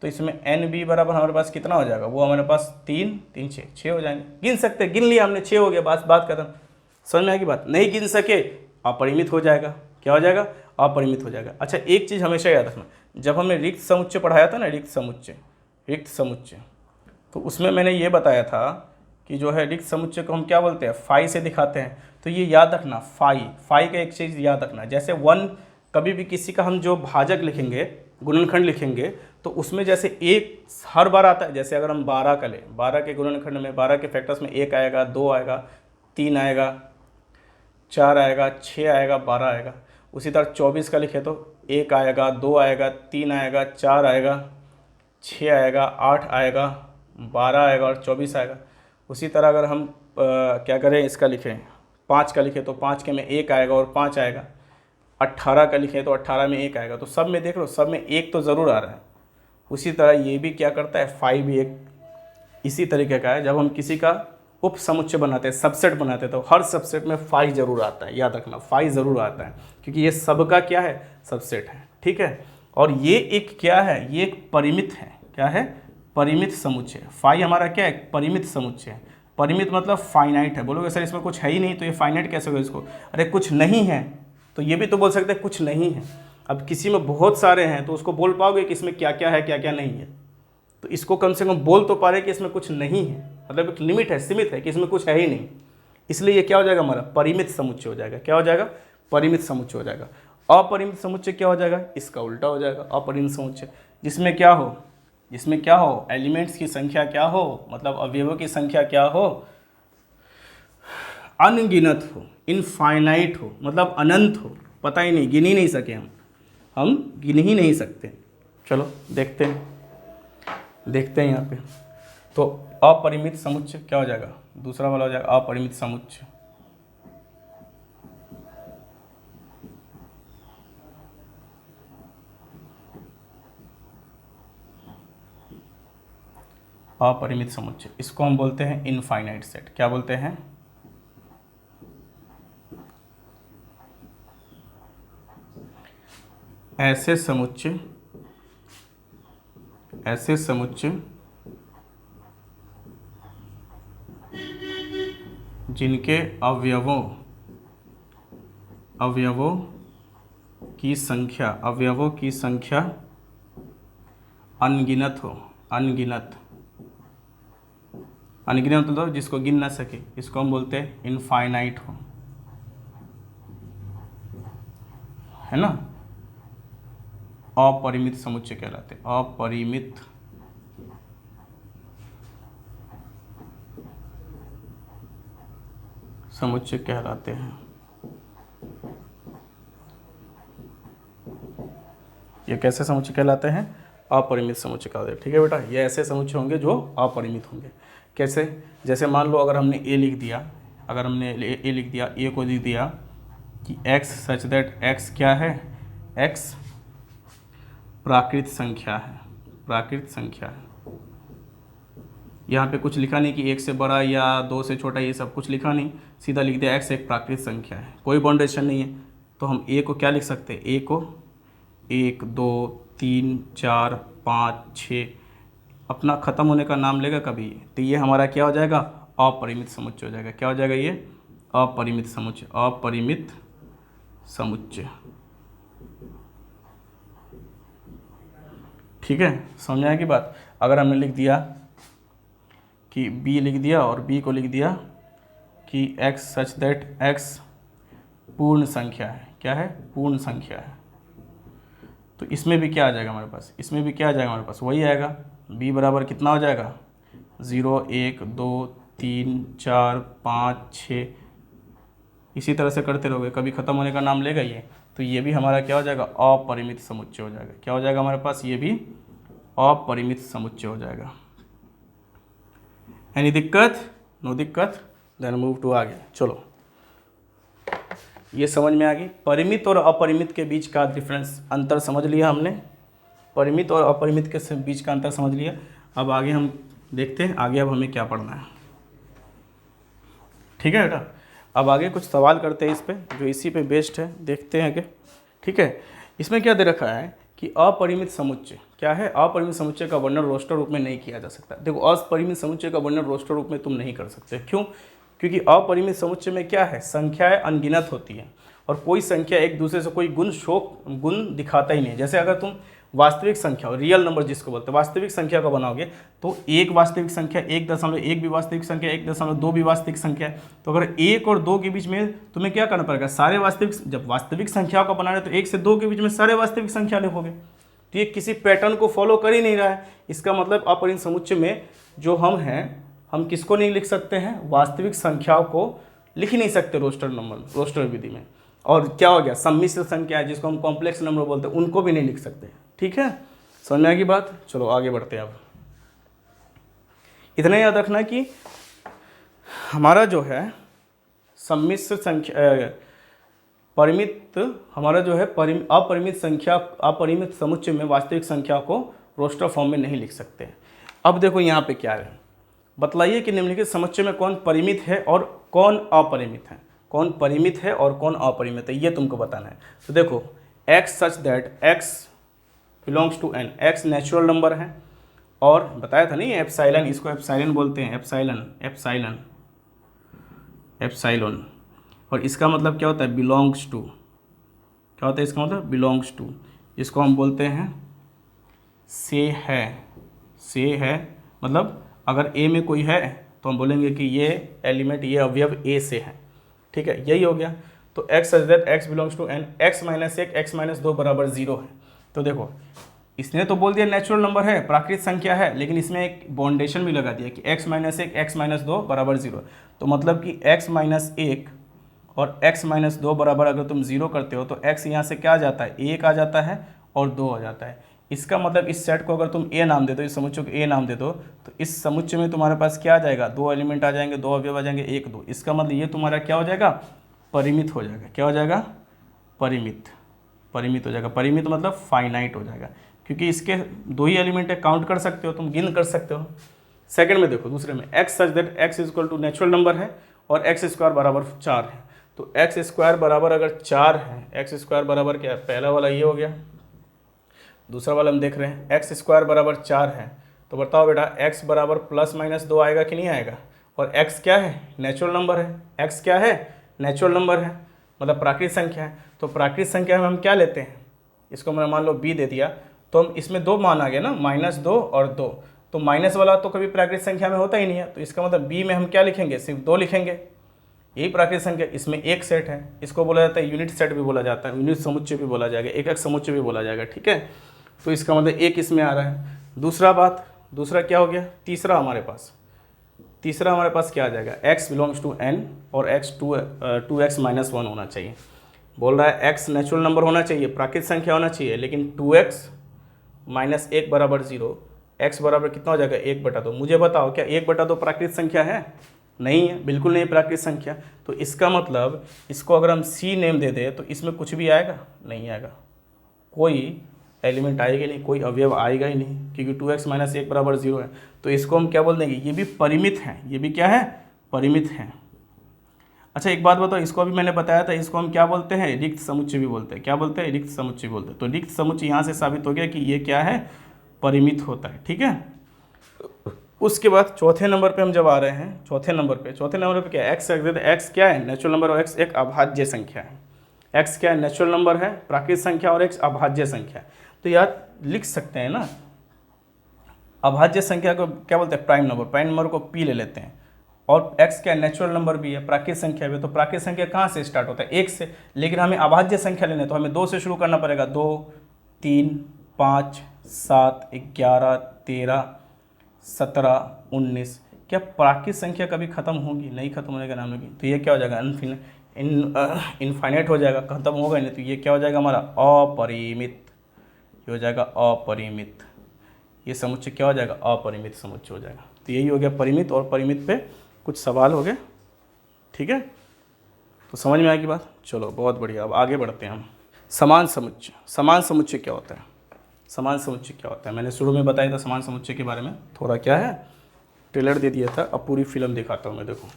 तो इसमें NB बराबर हमारे पास कितना हो जाएगा, वो हमारे पास 3 3 6 हो जाएंगे। गिन सकते हैं, गिन लिया हमने, 6 हो गया, बात खत्म। समझ में आएगी बात। नहीं गिन सके, अपरिमित हो जाएगा। क्या हो जाएगा, अपरिमित हो जाएगा। अच्छा, एक चीज़ हमेशा याद रखना, जब हमने रिक्त समुच्चय पढ़ाया था ना, रिक्त समुच्चय, तो उसमें मैंने ये बताया था कि जो है रिक्त समुच्चय को हम क्या बोलते हैं, फाई से दिखाते हैं। तो ये याद रखना, फाई का एक चीज़ याद रखना, जैसे 1 कभी भी किसी का हम जो भाजक लिखेंगे, गुणनखंड लिखेंगे, तो उसमें जैसे 1 हर बार आता है। जैसे अगर हम 12 का लें, 12 के गुणनखंड में, 12 के फैक्टर्स में 1 आएगा, 2 आएगा, 3 आएगा, 4 आएगा, 6 आएगा, 12 आएगा। उसी तरह 24 का लिखे तो 1 आएगा, 2 आएगा, 3 आएगा, 4 आएगा, 6 आएगा, 8 आएगा, 12 आएगा और 24 आएगा। उसी तरह अगर हम क्या करें, इसका लिखें, 5 का लिखें तो 5 के में 1 आएगा और 5 आएगा। 18 का लिखें तो 18 में 1 आएगा। तो सब में देख लो, सब में 1 तो ज़रूर आ रहा है। उसी तरह ये भी क्या करता है, 5 भी एक इसी तरीके का है। जब हम किसी का उप समुच्चय बनाते हैं, सबसेट बनाते हैं, तो हर सबसेट में 5 जरूर आता है। याद रखना, 5 जरूर आता है, क्योंकि ये सबका क्या है, सबसेट है। ठीक है, और ये एक क्या है, ये एक परिमित है। क्या है, परिमित समुच्चय। 5 हमारा क्या है, परिमित समुच्चय है। परिमित मतलब फाइनाइट है। बोलोगे सर इसमें कुछ है ही नहीं, तो ये फाइनाइट कैसे होगा इसको, अरे कुछ नहीं है, तो ये भी तो बोल सकते हैं कुछ नहीं है। अब किसी में बहुत सारे हैं तो उसको बोल पाओगे कि इसमें क्या क्या है, क्या क्या नहीं है। तो इसको कम से कम बोल तो पा रहे कि इसमें कुछ नहीं है, मतलब एक लिमिट है, सीमित है, कि इसमें कुछ है ही नहीं। इसलिए ये क्या हो जाएगा, हमारा परिमित समुच्चय हो जाएगा। क्या हो जाएगा, परिमित समुच्चय हो जाएगा। अपरिमित समुच्चय क्या हो जाएगा, इसका उल्टा हो जाएगा। अपरिमित समुच्चय जिसमें क्या हो, एलिमेंट्स की संख्या क्या हो, मतलब अवयवों की संख्या क्या हो, अनगिनत हो, इनफाइनाइट हो, मतलब अनंत हो, पता ही नहीं, गिन ही नहीं सके हम गिन ही नहीं सकते। चलो देखते हैं यहाँ पे। तो अपरिमित समुच्चय क्या हो जाएगा, दूसरा वाला हो जाएगा अपरिमित समुच्चय। अपरिमित समुच्चय, इसको हम बोलते हैं इनफाइनाइट सेट। क्या बोलते हैं? ऐसे समुच्चय जिनके अवयवों की संख्या अनगिनत हो। अनगिनत मतलब जिसको गिन ना सके, इसको हम बोलते हैं इनफाइनाइट हो, है ना। अपरिमित समुच्चय कहलाते हैं, अपरिमित समुच्चय कहलाते हैं। ये कैसे समुच्चय कहलाते हैं? अपरिमित समुच्चय कहलाते हैं। ठीक है बेटा, ये ऐसे समुच्चय होंगे जो अपरिमित होंगे। कैसे? जैसे मान लो अगर हमने ए लिख दिया, ए को लिख दिया कि x सच दैट x क्या है? x प्राकृत संख्या है। यहाँ पे कुछ लिखा नहीं कि 1 से बड़ा या 2 से छोटा, ये सब कुछ लिखा नहीं, सीधा लिख दिया x एक प्राकृत संख्या है, कोई बाउंडेशन नहीं है। तो हम a को क्या लिख सकते हैं? a को 1 2 3 4 5 6 अपना ख़त्म होने का नाम लेगा कभी, तो ये हमारा क्या हो जाएगा? अपरिमित समुच्चय हो जाएगा। क्या हो जाएगा ये? अपरिमित समुच्चय। ठीक है, समझ में आएगी बात? अगर हमने लिख दिया कि b लिख दिया और b को लिख दिया कि x सच दैट x पूर्ण संख्या है। क्या है? पूर्ण संख्या है। तो इसमें भी क्या आ जाएगा हमारे पास? वही आएगा। b बराबर कितना हो जाएगा? 0 1 2 3 4 5 6, इसी तरह से करते रहोगे, कभी ख़त्म होने का नाम लेगा ये। तो ये भी हमारा क्या हो जाएगा? अपरिमित समुच्चय हो जाएगा। क्या हो जाएगा हमारे पास? ये भी अपरिमित समुच्चय हो जाएगा। एनी दिक्कत? नो दिक्कत? देन मूव टू आगे। चलो, ये समझ में आ गई। परिमित और अपरिमित के बीच का डिफरेंस, अंतर समझ लिया हमने। परिमित और अपरिमित के बीच का अंतर समझ लिया। अब आगे हम देखते हैं आगे अब हमें क्या पढ़ना है। ठीक है बेटा, अब आगे कुछ सवाल करते हैं इस पे, जो इसी पे बेस्ड है, देखते हैं आगे। ठीक है, इसमें क्या दे रखा है कि अपरिमित समुच्चय क्या है? अपरिमित समुच्चय का वर्णन रोस्टर रूप में नहीं किया जा सकता। देखो, अपरिमित समुच्चय का वर्णन रोस्टर रूप में तुम नहीं कर सकते। क्यों? क्योंकि अपरिमित समुच्चय में क्या है? संख्याएं अनगिनत होती हैं और कोई संख्या एक दूसरे से कोई गुण दिखाता ही नहीं। जैसे अगर तुम वास्तविक संख्या, रियल नंबर जिसको बोलते हैं, वास्तविक संख्या को बनाओगे तो एक वास्तविक संख्या 1.1 भी वास्तविक संख्या, 1.2 भी वास्तविक संख्या है। तो अगर 1 और 2 के बीच में तुम्हें क्या करना पड़ेगा? सारे वास्तविक, जब वास्तविक संख्या को बना रहे तो 1 से 2 के बीच में सारे वास्तविक संख्या लिखोगे। तो ये किसी पैटर्न को फॉलो कर ही नहीं रहा है। इसका मतलब अपरिमित समुच्चय में जो हम हैं, हम किसको नहीं लिख सकते हैं? वास्तविक संख्याओं को लिख ही नहीं सकते रोस्टर विधि में। और क्या हो गया? सम्मिश्र संख्या है जिसको हम कॉम्प्लेक्स नंबर बोलते हैं, उनको भी नहीं लिख सकते। ठीक है, समझ में आएगी बात? चलो आगे बढ़ते हैं। अब इतना याद रखना कि हमारा जो है सम्मिश्र संख्या, परिमित, हमारा जो है अपरिमित समुच्चय में वास्तविक संख्या को रोस्टर फॉर्म में नहीं लिख सकते। अब देखो यहाँ पे क्या है, बतलाइए कि निम्नलिखित समुच्चय में कौन परिमित है और कौन अपरिमित है। कौन परिमित है और कौन अपरिमित है, ये तुमको बताना है। तो देखो, x such that x belongs to n, x natural number है और बताया था नहीं एप्सिलॉन, इसको एप्सिलॉन बोलते हैं, एप्सिलॉन। और इसका मतलब क्या होता है? Belongs to. क्या होता है इसका मतलब? Belongs to. इसको हम बोलते हैं से है, मतलब अगर a में कोई है तो हम बोलेंगे कि ये एलिमेंट, ये अवयव a से है। ठीक है, यही हो गया। तो x such that x belongs to n, x minus 1 x minus 2 बराबर 0 है। तो देखो, इसने तो बोल दिया नेचुरल नंबर है, प्राकृत संख्या है, लेकिन इसमें एक बाउंडेशन भी लगा दिया कि x माइनस 1 x माइनस 2 बराबर 0। तो मतलब कि x माइनस 1 और x माइनस 2 बराबर अगर तुम 0 करते हो तो x यहाँ से क्या आ जाता है? 1 आ जाता है और 2 आ जाता है। इसका मतलब इस सेट को अगर तुम a नाम दे दो, इस समुच्चय को a नाम दे दो, तो इस समुच्चय में तुम्हारे पास क्या आ जाएगा? 2 एलिमेंट आ जाएंगे, 2 अवयव आ जाएंगे, 1 2। इसका मतलब ये तुम्हारा क्या हो जाएगा? परिमित हो जाएगा। क्या हो जाएगा? परिमित हो जाएगा। परिमित मतलब फाइनाइट हो जाएगा, क्योंकि इसके 2 ही एलिमेंट है, काउंट कर सकते हो तुम, गिन कर सकते हो। सेकंड में देखो, दूसरे में x such that x is equal to natural number है और एक्स स्क्वायर बराबर 4 है। तो एक्स स्क्वायर बराबर अगर 4 है, एक्स स्क्वायर बराबर क्या है, पहला वाला ये हो गया, दूसरा वाला हम देख रहे हैं एक्स स्क्वायर बराबर 4 है। तो बताओ बेटा x बराबर +-2 आएगा कि नहीं आएगा, और x क्या है, नेचुरल नंबर है, x क्या है, नेचुरल नंबर है, मतलब प्राकृतिक संख्या है। तो प्राकृतिक संख्या में हम क्या लेते हैं, इसको मैंने मान लो b दे दिया, तो हम इसमें 2 मान आ गया ना, -2 और 2, तो माइनस वाला तो कभी प्राकृतिक संख्या में होता ही नहीं है, तो इसका मतलब b में हम क्या लिखेंगे, सिर्फ 2 लिखेंगे। यही प्राकृतिक संख्या, इसमें एक सेट है, इसको बोला जाता है यूनिट सेट भी बोला जाता है, यूनिट समुच्चय भी बोला जाएगा, एक समुच्चय भी बोला जाएगा, ठीक है। तो इसका मतलब एक इसमें आ रहा है। दूसरा क्या हो गया, तीसरा हमारे पास क्या आ जाएगा, x बिलोंग्स टू n और x 2x - 1 होना चाहिए। बोल रहा है x नेचुरल नंबर होना चाहिए, प्राकृतिक संख्या होना चाहिए, लेकिन 2x - 1 बराबर 0, x बराबर कितना हो जाएगा, 1/2। मुझे बताओ क्या 1/2 प्राकृतिक संख्या है, नहीं है, बिल्कुल नहीं प्राकृतिक संख्या। तो इसका मतलब इसको अगर हम c नेम दे दें तो इसमें कुछ भी आएगा, नहीं आएगा, कोई एलिमेंट आएगा नहीं, कोई अवयव आएगा ही नहीं, क्योंकि 2x - 1 बराबर 0 है। तो इसको हम क्या बोल देंगे, ये भी परिमित है, ये भी क्या है, परिमित है। अच्छा एक बात बताओ, इसको अभी मैंने बताया था, इसको हम क्या बोलते हैं, रिक्त समुच्चय भी बोलते हैं। क्या बोलते हैं, रिक्त समुच्चय बोलते हैं। तो रिक्त समुच्चय यहाँ से साबित हो गया कि ये क्या है, परिमित होता है, ठीक है। उसके बाद चौथे नंबर पे हम जब आ रहे हैं, चौथे नंबर पे क्या है, एक्स क्या है, नेचुरल नंबर, और एक्स एक अभाज्य संख्या है। एक्स क्या है, नेचुरल नंबर है, प्राकृतिक संख्या, और एक्स अभाज्य संख्या है। तो यार लिख सकते हैं ना, अभाज्य संख्या को क्या बोलते हैं, प्राइम नंबर को पी ले लेते हैं, और x क्या नेचुरल नंबर भी है, प्राकृतिक संख्या भी है। तो प्राकृतिक संख्या कहाँ से स्टार्ट होता है, 1 से, लेकिन हमें अभाज्य संख्या लेने तो हमें 2 से शुरू करना पड़ेगा, 2 3 5 7 11 13 17 19। क्या प्राकृतिक संख्या कभी खत्म होगी, नहीं खत्म होने का नाम होगी। तो ये क्या हो जाएगा, इनफाइनाइट हो जाएगा, खत्म होगा नहीं। तो ये क्या हो जाएगा हमारा, अपरिमित, ये हो जाएगा अपरिमित, ये समुच्चय क्या हो जाएगा, अपरिमित समुच्चय हो जाएगा। तो यही हो गया परिमित, और परिमित पे कुछ सवाल हो गए, ठीक है। तो समझ में आएगी बात, चलो बहुत बढ़िया। अब आगे बढ़ते हैं हम। समान समुच्चय क्या होता है, समान समुच्चय क्या होता है, मैंने शुरू में बताया था समान समुच्चय के बारे में, थोड़ा क्या है ट्रेलर दे दिया था, अब पूरी फिल्म दिखाता हूँ मैं। देखो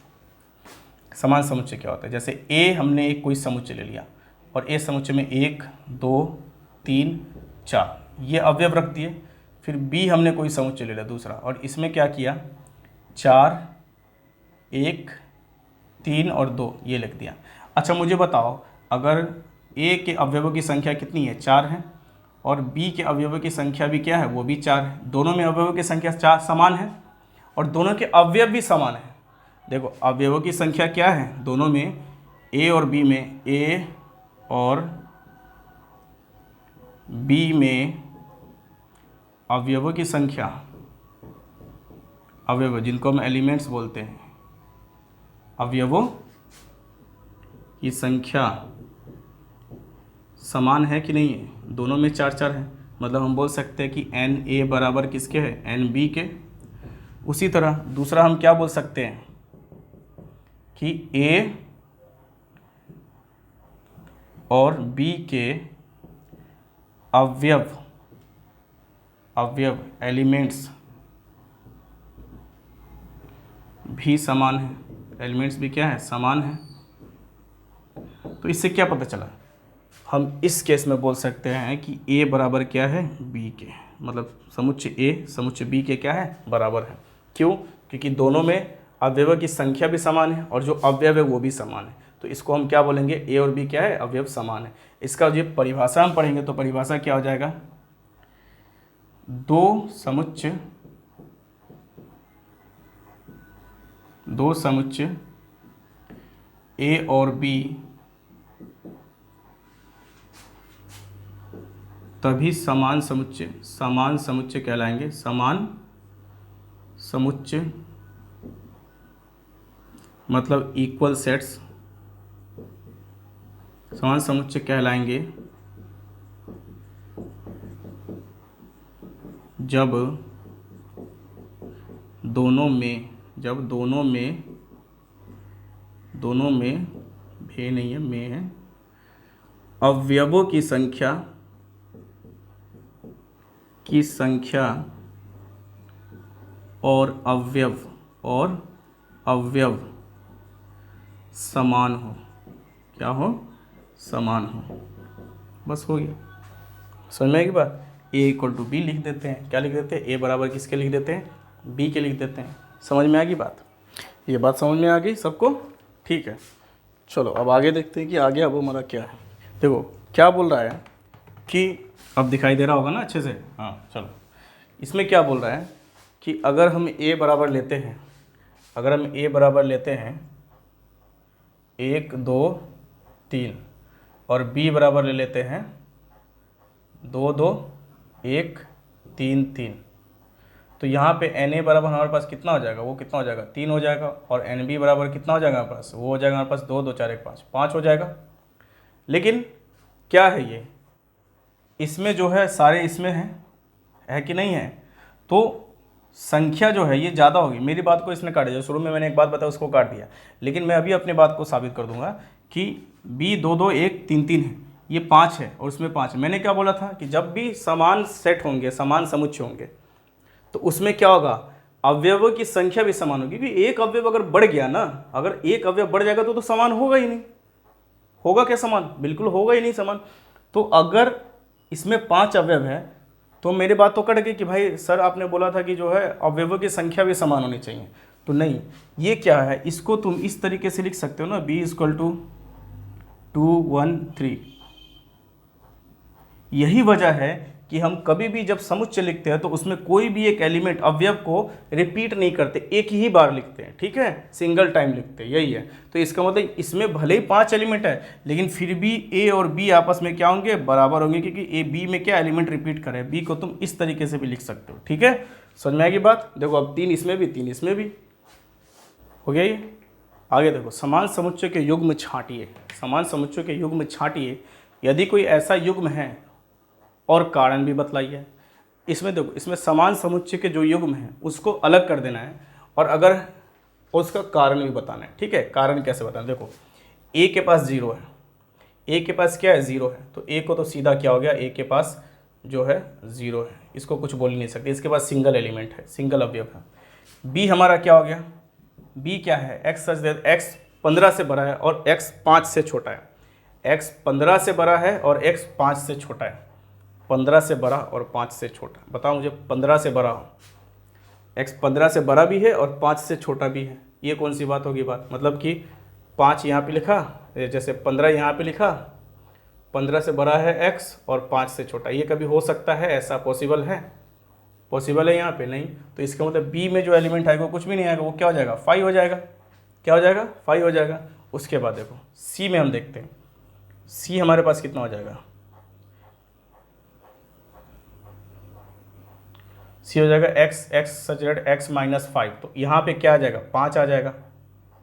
समान समुच्चय क्या होता है, जैसे ए हमने एक कोई समुच्चय ले लिया, और ए समुच्चय में 1 2 3 4 ये अवयव रख दिए। फिर बी हमने कोई समुच्चय ले लिया दूसरा, और इसमें क्या किया, 4 1 3 और 2 ये लिख दिया। अच्छा मुझे बताओ, अगर ए के अवयवों की संख्या कितनी है, 4 है, और बी के अवयवों की संख्या भी क्या है, वो भी 4 है, दोनों में अवयवों की संख्या 4 समान है, और दोनों के अवयव भी समान है। देखो अवयवों की संख्या क्या है दोनों में, ए और बी में, ए और बी में अवयवों की संख्या, अवयव जिनको हम एलिमेंट्स बोलते हैं, अवयवों की संख्या समान है कि नहीं है, दोनों में 4 4 है। मतलब हम बोल सकते हैं कि एन ए बराबर किसके है, एन बी के। उसी तरह दूसरा हम क्या बोल सकते हैं कि ए और बी के अवयव एलिमेंट्स भी समान है, एलिमेंट्स भी क्या है, समान है। तो इससे क्या पता चला, हम इस केस में बोल सकते हैं कि ए बराबर क्या है, बी के, मतलब समुच्चय ए समुच्चय बी के क्या है, बराबर है। क्यों, क्योंकि दोनों में अवयवों की संख्या भी समान है, और जो अवयव है वो भी समान है। तो इसको हम क्या बोलेंगे, ए और बी क्या है, अवयव समान है। इसका जो परिभाषा हम पढ़ेंगे, तो परिभाषा क्या हो जाएगा, दो समुच्चय ए और बी तभी समान समुच्चय कहलाएंगे, समान समुच्चय मतलब इक्वल सेट्स, समान समुच्चय कहलाएंगे जब दोनों में भे नहीं है, में है, अवयवों की संख्या और अवयव समान हो। क्या हो? समान हो। बस हो गया। समझ में आएगी बात? a इक्वल टू बी लिख देते हैं। क्या लिख देते हैं? a बराबर किसके लिख देते हैं? b के लिख देते हैं। समझ में आ गई बात? ये बात समझ में आ गई सबको? ठीक है, चलो अब आगे देखते हैं कि आगे अब हमारा क्या है। देखो क्या बोल रहा है कि अब दिखाई दे रहा होगा ना अच्छे से? हाँ चलो, इसमें क्या बोल रहा है कि अगर हम a बराबर लेते हैं, अगर हम a बराबर लेते हैं 1 2 3 और b बराबर ले लेते हैं 2 2 1 3 3, तो यहाँ पे Na बराबर हमारे पास कितना हो जाएगा? वो कितना हो जाएगा? 3 हो जाएगा। और Nb बराबर कितना हो जाएगा हमारे पास? वो हो जाएगा हमारे पास 2 2 4 1 5, 5 हो जाएगा। लेकिन क्या है ये, इसमें जो है सारे इसमें है कि नहीं है? तो संख्या जो है ये ज़्यादा होगी। मेरी बात को इसने काट दिया, शुरू में मैंने एक बात बताया उसको काट दिया, लेकिन मैं अभी अपनी बात को साबित कर दूंगा कि b 2 2 1 3 3 है, ये 5 है और उसमें 5 है। मैंने क्या बोला था कि जब भी समान सेट होंगे, समान समुच्चय होंगे, तो उसमें क्या होगा? अवयवों की संख्या भी समान होगी। क्योंकि एक अवयव अगर बढ़ गया ना, अगर एक अवयव बढ़ जाएगा तो समान होगा ही नहीं। होगा क्या समान? बिल्कुल होगा ही नहीं समान। तो अगर इसमें 5 अवयव है तो मेरी बात तो कट गई कि भाई सर आपने बोला था कि जो है अवयवों की संख्या भी समान होनी चाहिए। तो नहीं, ये क्या है, इसको तुम इस तरीके से लिख सकते हो ना, b इक्वल टू 2 1 3। यही वजह है कि हम कभी भी जब समुच्चय लिखते हैं तो उसमें कोई भी एक एलिमेंट अवयव को रिपीट नहीं करते, एक ही बार लिखते हैं। ठीक है, सिंगल टाइम लिखते हैं, यही है। तो इसका मतलब इसमें भले ही 5 एलिमेंट है, लेकिन फिर भी a और b आपस में क्या होंगे? बराबर होंगे, क्योंकि a b में क्या एलिमेंट रिपीट करे। b को तुम इस तरीके से भी लिख सकते हो। ठीक है, समझ में आएगी बात? देखो अब 3 इसमें भी 3 इसमें भी हो गया ये। आगे देखो, समान समुच्चय के युग्म छांटिए। समान समुच्चय के युग्म छांटिए। यदि कोई ऐसा युग्म है और कारण भी बतलाइए। इसमें देखो, इसमें समान समुच्चय के जो युग्म हैं उसको अलग कर देना है और अगर उसका कारण भी बताना है। ठीक है, कारण कैसे बताना? देखो a के पास 0 है, a के पास क्या है? 0 है। तो a को तो सीधा क्या हो गया? a के पास जो है 0 है, इसको कुछ बोल ही नहीं सकते, इसके पास सिंगल एलिमेंट है, सिंगल अवयव है। b हमारा क्या हो गया? b क्या है? x सच दे x 15 से बड़ा है और x 5 से छोटा है। x 15 से बड़ा है और x 5 से छोटा है। 15 से बड़ा और 5 से छोटा, बताओ मुझे। 15 से बड़ा हो, x 15 से बड़ा भी है और 5 से छोटा भी है, ये कौन सी बात होगी? बात मतलब कि 5 यहाँ पे लिखा, जैसे 15 यहाँ पे लिखा, 15 से बड़ा है x और 5 से छोटा, ये कभी हो सकता है? ऐसा पॉसिबल है? पॉसिबल है यहाँ पे? नहीं। तो इसका मतलब b में जो एलिमेंट आएगा वो कुछ भी नहीं आएगा, वो क्या हो जाएगा? 5 हो जाएगा। क्या हो जाएगा? 5 हो जाएगा। उसके बाद देखो c में हम देखते हैं, c हमारे पास कितना हो जाएगा? सी हो जाएगा x such that x minus 5। तो यहाँ पे क्या आ जाएगा? 5 आ जाएगा।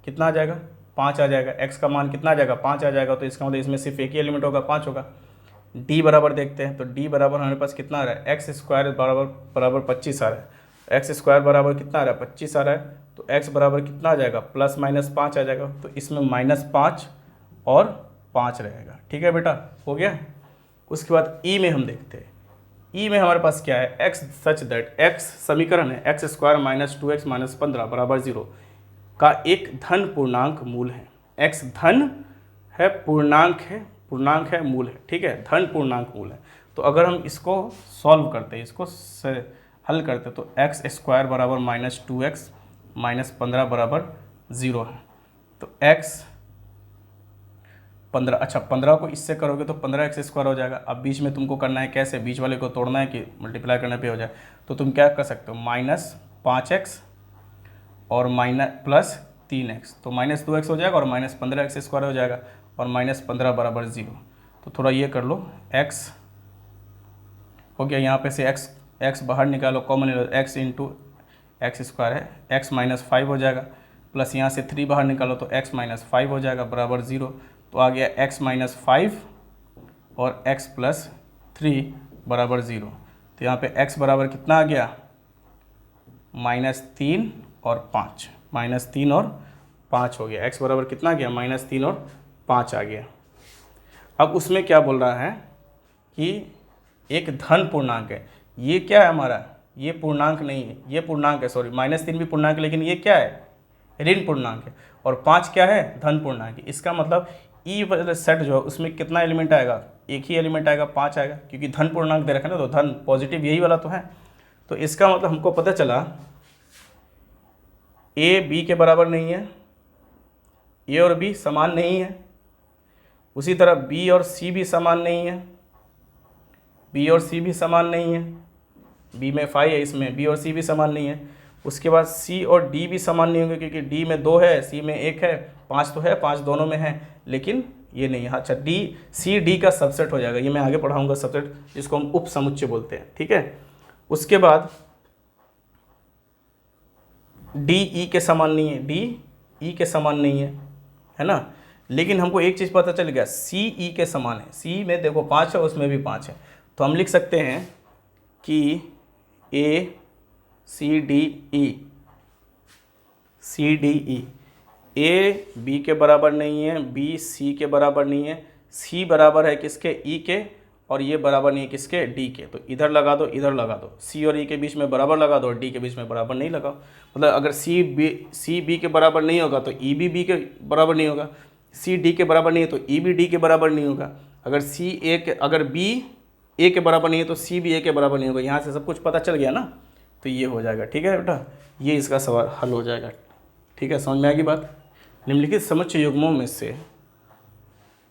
कितना आ जाएगा? 5 आ जाएगा। x का मान कितना आ जाएगा? 5 आ जाएगा। तो इसका मतलब इसमें सिर्फ एक ही एलिमेंट होगा, 5 होगा। d बराबर देखते हैं, तो d बराबर हमारे पास कितना आ रहा है? x स्क्वायर बराबर 25 आ रहा है। x स्क्वायर बराबर कितना आ रहा है? 25 आ रहा है। तो x बराबर कितना आ जाएगा? प्लस माइनस 5 आ जाएगा। तो इसमें -5 और 5 रहेगा। ठीक है बेटा, हो गया। उसके बाद e में हम देखते हैं, ई में हमारे पास क्या है? x सच दैट x समीकरण है x square minus 2x minus 15 बराबर 0 का एक धन पूर्णांक मूल है। x धन है, पूर्णांक है, मूल है। ठीक है, धन पूर्णांक मूल है। तो अगर हम इसको सॉल्व करते हैं, इसको हल करते हैं, तो x स्क्वायर बराबर माइनस 2x माइनस 15 बराबर 0 है। तो x 15, अच्छा 15 को इससे करोगे तो 15x स्क्वायर हो जाएगा। अब बीच में तुमको करना है कैसे? बीच वाले को तोड़ना है कि मल्टीप्लाई करने पे हो जाए। तो तुम क्या कर सकते हो? -5x और प्लस 3x, तो -2x हो जाएगा और -15x स्क्वायर हो जाएगा और -15 बराबर 0। तो थोड़ा ये कर लो, x हो गया, यहाँ पे से x बाहर निकालो, कॉमन ले लो, x इंटू एक्स स्क्वायर है, x माइनस 5 हो जाएगा, प्लस यहाँ से 3 बाहर निकालो तो x माइनस 5 हो जाएगा बराबर 0। तो आ गया x माइनस 5 और x प्लस 3 बराबर 0। तो यहाँ पे x बराबर कितना आ गया? -3 और 5, -3 और 5 हो गया। x बराबर कितना आ गया? -3 और 5 आ गया। अब उसमें क्या बोल रहा है कि एक धन पूर्णांक है। ये क्या है हमारा? ये पूर्णांक नहीं है, ये पूर्णांक है, सॉरी -3 भी पूर्णांक है, लेकिन ये क्या है, ऋण पूर्णांक है। और 5 क्या है, धन पूर्णांक है। इसका मतलब ई वाला सेट जो है उसमें कितना एलिमेंट आएगा, एक ही एलिमेंट आएगा, 5 आएगा, क्योंकि धन पूर्णांक दे रखा है ना, तो धन पॉजिटिव यही वाला तो है। तो इसका मतलब हमको पता चला ए बी के बराबर नहीं है, ए और बी समान नहीं है, उसी तरह बी और सी भी समान नहीं है, बी और सी भी समान नहीं है, बी में 5 है, इसमें बी और सी भी समान नहीं है। उसके बाद सी और डी भी समान नहीं होंगे, क्योंकि डी में 2 है, सी में 1 है, 5 तो है, 5 दोनों में है, लेकिन ये नहीं है। अच्छा, डी सी डी का सबसेट हो जाएगा, ये मैं आगे पढ़ाऊंगा सबसेट, जिसको हम उप समुच्चय बोलते हैं, ठीक है। उसके बाद डी ई के समान नहीं है, डी ई के समान नहीं है ना, लेकिन हमको एक चीज़ पता चल गया, सी ई के समान है। सी में देखो 5 है, उसमें भी 5 है, तो हम लिख सकते हैं कि A C D E, C D E, A B के बराबर नहीं है, बी सी के बराबर नहीं है, सी बराबर है किसके, ई के, और ये बराबर नहीं है किसके, डी के। तो इधर लगा दो, इधर लगा दो, सी और ई के बीच में बराबर लगा दो, और डी के बीच में बराबर नहीं लगाओ। मतलब अगर सी बी के बराबर नहीं होगा तो ई भी बी के बराबर नहीं होगा, सी डी के बराबर नहीं है तो ई भी डी के बराबर नहीं होगा, अगर बी ए के बराबर नहीं है तो सी भी ए के बराबर नहीं होगा। यहाँ से सब कुछ पता चल गया ना, तो ये हो जाएगा, ठीक है बेटा, ये इसका सवाल हल हो जाएगा, ठीक है, समझ में आ गई बात। निम्नलिखित समुच्चय युग्मों में से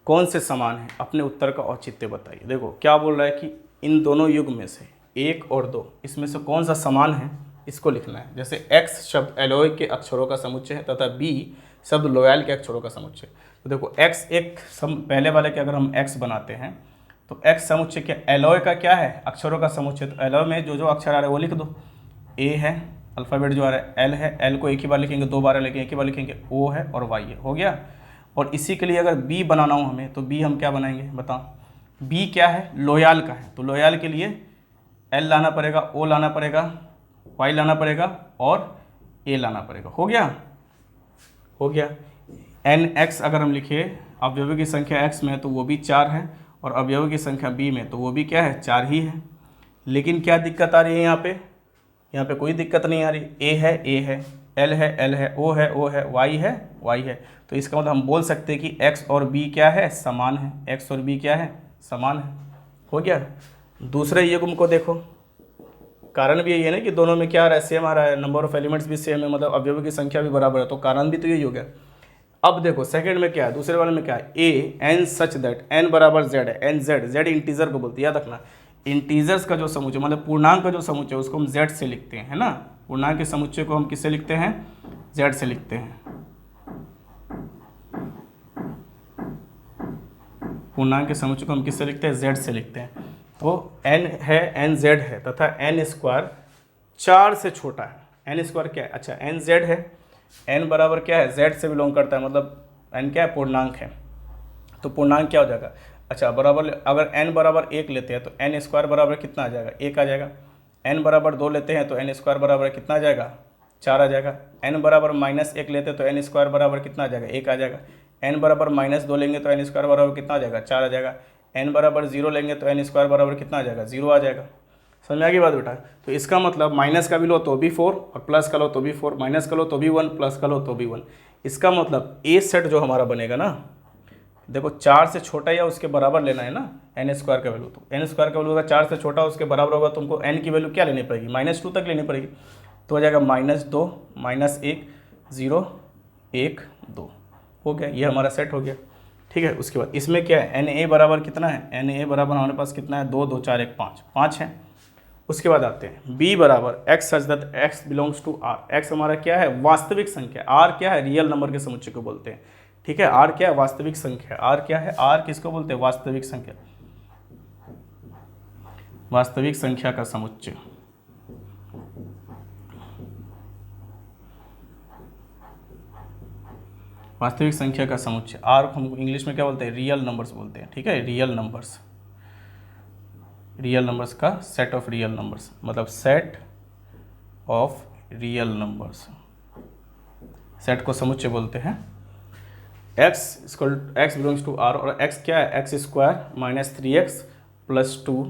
कौन से समान है, अपने उत्तर का औचित्य बताइए। देखो क्या बोल रहा है कि इन दोनों युग्म में से 1 और 2 इसमें से कौन सा समान है, इसको लिखना है। जैसे x शब्द एलॉय के अक्षरों का समुच्चय है तथा b शब्द लोयल के अक्षरों का समुच्चय। तो देखो x एक पहले वाले के अगर हम x बनाते हैं तो x समुच्चय क्या, एलॉय का क्या है, अक्षरों का समुच्चय। तो एलॉय में जो जो अक्षर आ रहे हैं वो लिख दो, a है, अल्फ़ाबेट जो आ रहा है l है, l को एक ही बार लिखेंगे, 2 बार लिखेंगे, एक ही बार लिखेंगे, o है और y है, हो गया। और इसी के लिए अगर b बनाना हो हमें तो b हम क्या बनाएंगे बताओ, b क्या है, लोयाल का है, तो लोयाल के लिए l लाना पड़ेगा, o लाना पड़ेगा, y लाना पड़ेगा और a लाना पड़ेगा, हो गया, हो गया। nx अगर हम लिखे अवयवों की संख्या x में तो वो भी 4 है, और अवयवों की संख्या b में तो वो भी क्या है, 4 ही है। लेकिन क्या दिक्कत आ रही है यहाँ पे कोई दिक्कत नहीं आ रही, a है, l है, o है, y है। तो इसका मतलब हम बोल सकते हैं कि x और b क्या है, समान है, x और b क्या है, समान है, हो गया। दूसरे युग्म को देखो, कारण भी यही है ना कि दोनों में क्या आ रहा है, सेम आ रहा है, नंबर ऑफ एलिमेंट्स भी सेम है, मतलब अवयवों की संख्या भी बराबर है, तो कारण भी तो यही हो गया। अब देखो सेकंड में क्या है, दूसरे वाले में क्या है, A N such that N बराबर जेड है, एन जेड इंटीजर को बोलते हैं, याद रखना। इंटीजर्स का जो समुच्चय मतलब पूर्णांक का जो समुच्चय उसको हम जेड से लिखते हैं, है ना, पूर्णांक के समुच्चय को हम किससे लिखते हैं, जेड से लिखते हैं। पूर्णांक के समुच्चय को हम किससे लिखते हैं, जेड से लिखते हैं। तो n है, एन जेड है तथा एन स्क्वायर 4 से छोटा है। एन स्क्वायर क्या है, अच्छा एन जेड है, n बराबर क्या है, z से बिलोंग करता है, मतलब n क्या है, पूर्णांक है, तो पूर्णांक क्या हो जाएगा, अच्छा बराबर, अगर n बराबर 1 लेते हैं तो n स्क्वायर बराबर कितना आ जाएगा, 1 आ जाएगा। n बराबर 2 लेते हैं तो n स्क्वायर बराबर कितना आ जाएगा, 4 आ जाएगा। n बराबर -1 लेते हैं तो n स्क्वायर बराबर कितना आ जाएगा, 1 आ जाएगा। n बराबर -2 लेंगे तो n स्क्वायर बराबर कितना आ जाएगा, 4 आ जाएगा। n बराबर 0 लेंगे तो n स्क्वायर बराबर कितना आ जाएगा, 0 आ जाएगा। समझ में आ गई बात बेटा। तो इसका मतलब माइनस का भी लो तो भी 4 और प्लस का लो तो भी 4, माइनस का लो तो भी 1, प्लस का लो तो भी 1। इसका मतलब ए सेट जो हमारा बनेगा ना, देखो 4 से छोटा या उसके बराबर लेना है ना एन स्क्वायर का वैल्यू, तो एन स्क्वायर का वैल्यू अगर 4 से छोटा उसके बराबर होगा, तुमको एन की वैल्यू क्या लेनी पड़ेगी, -2 तक लेनी पड़ेगी। तो हो जाएगा -2, -1, 0, 1, 2, हो गया, ये हमारा सेट हो गया, ठीक है। उसके बाद इसमें क्या है, एन ए बराबर कितना है, एन ए बराबर हमारे पास कितना है, 2, 2, 4, 1, 5 है। उसके बाद आते हैं b बराबर x such that x belongs to r। x हमारा क्या है, वास्तविक संख्या, r क्या है, रियल नंबर के समुच्चय को बोलते हैं, ठीक है। r क्या है, वास्तविक संख्या, r क्या है, r किसको बोलते हैं, वास्तविक संख्या, वास्तविक संख्या का समुच्चय। वास्तविक संख्या का समुच्चय r को हम इंग्लिश में क्या बोलते हैं, रियल नंबर्स बोलते हैं, ठीक है। रियल नंबर्स, रियल नंबर्स का सेट ऑफ रियल नंबर्स, मतलब set of real numbers, set को समुच्चय बोलते हैं। x बिलोंग्स टू r, और x क्या है, x स्क्वायर -3x + 2,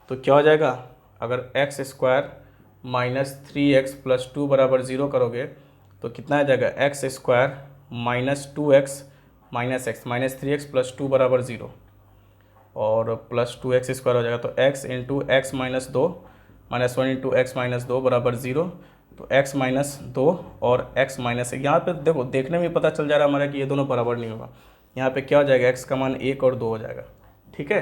तो क्या हो जाएगा, अगर x स्क्वायर -3x + 2 बराबर 0 करोगे तो कितना आ जाएगा, x² - 2x - x -3x + 2 बराबर 0 और +2x² हो जाएगा। तो x × x - 2 -1 × x - 2 बराबर 0। तो x - 2 और x - 1, यहाँ पे देखो देखने में पता चल जा रहा है हमारा कि ये दोनों बराबर नहीं होगा। यहाँ पे क्या हो जाएगा, x का मान 1 और 2 हो जाएगा। ठीक है,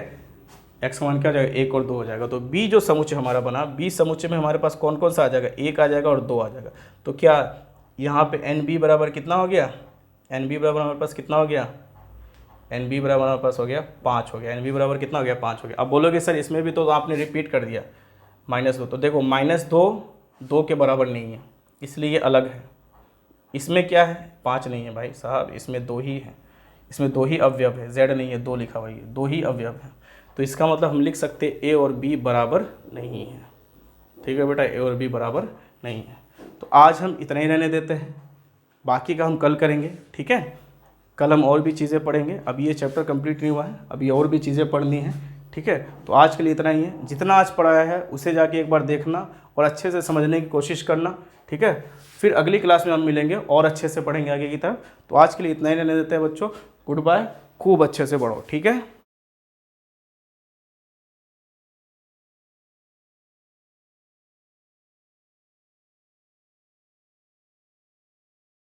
x का मान क्या हो जाएगा, 1 और 2 हो जाएगा। तो b जो समुच्चय हमारा बना, b समुच्चय में हमारे पास कौन कौन सा आ जाएगा, 1 आ जाएगा और 2 आ जाएगा। तो क्या यहाँ पे NB बराबर कितना हो गया, NB बराबर हमारे पास कितना हो गया, NB बराबर हमारे पास हो गया 5 हो गया। NB बराबर कितना हो गया, 5 हो गया। अब बोलोगे सर इसमें भी तो आपने रिपीट कर दिया -2, तो देखो -2 2 के बराबर नहीं है, इसलिए ये अलग है। इसमें क्या है, 5 नहीं है भाई साहब, इसमें 2 ही है, इसमें 2 ही अवयव है, Z नहीं है, 2 लिखा हुआ है, 2 ही अवयव है। तो इसका मतलब हम लिख सकते हैं A और B बराबर नहीं है। ठीक है बेटा, A और B बराबर नहीं है। तो आज हम इतना ही रहने देते हैं, बाकी का हम कल करेंगे। ठीक है, कल हम और भी चीज़ें पढ़ेंगे, अभी ये चैप्टर कंप्लीट नहीं हुआ है, अभी और भी चीज़ें पढ़नी हैं। ठीक है, तो आज के लिए इतना ही है। जितना आज पढ़ाया है उसे जाके एक बार देखना और अच्छे से समझने की कोशिश करना। ठीक है, फिर अगली क्लास में हम मिलेंगे और अच्छे से पढ़ेंगे आगे की तरफ। तो आज के लिए इतना ही रहने देते हैं बच्चों, गुड बाय, खूब अच्छे से पढ़ो। ठीक है।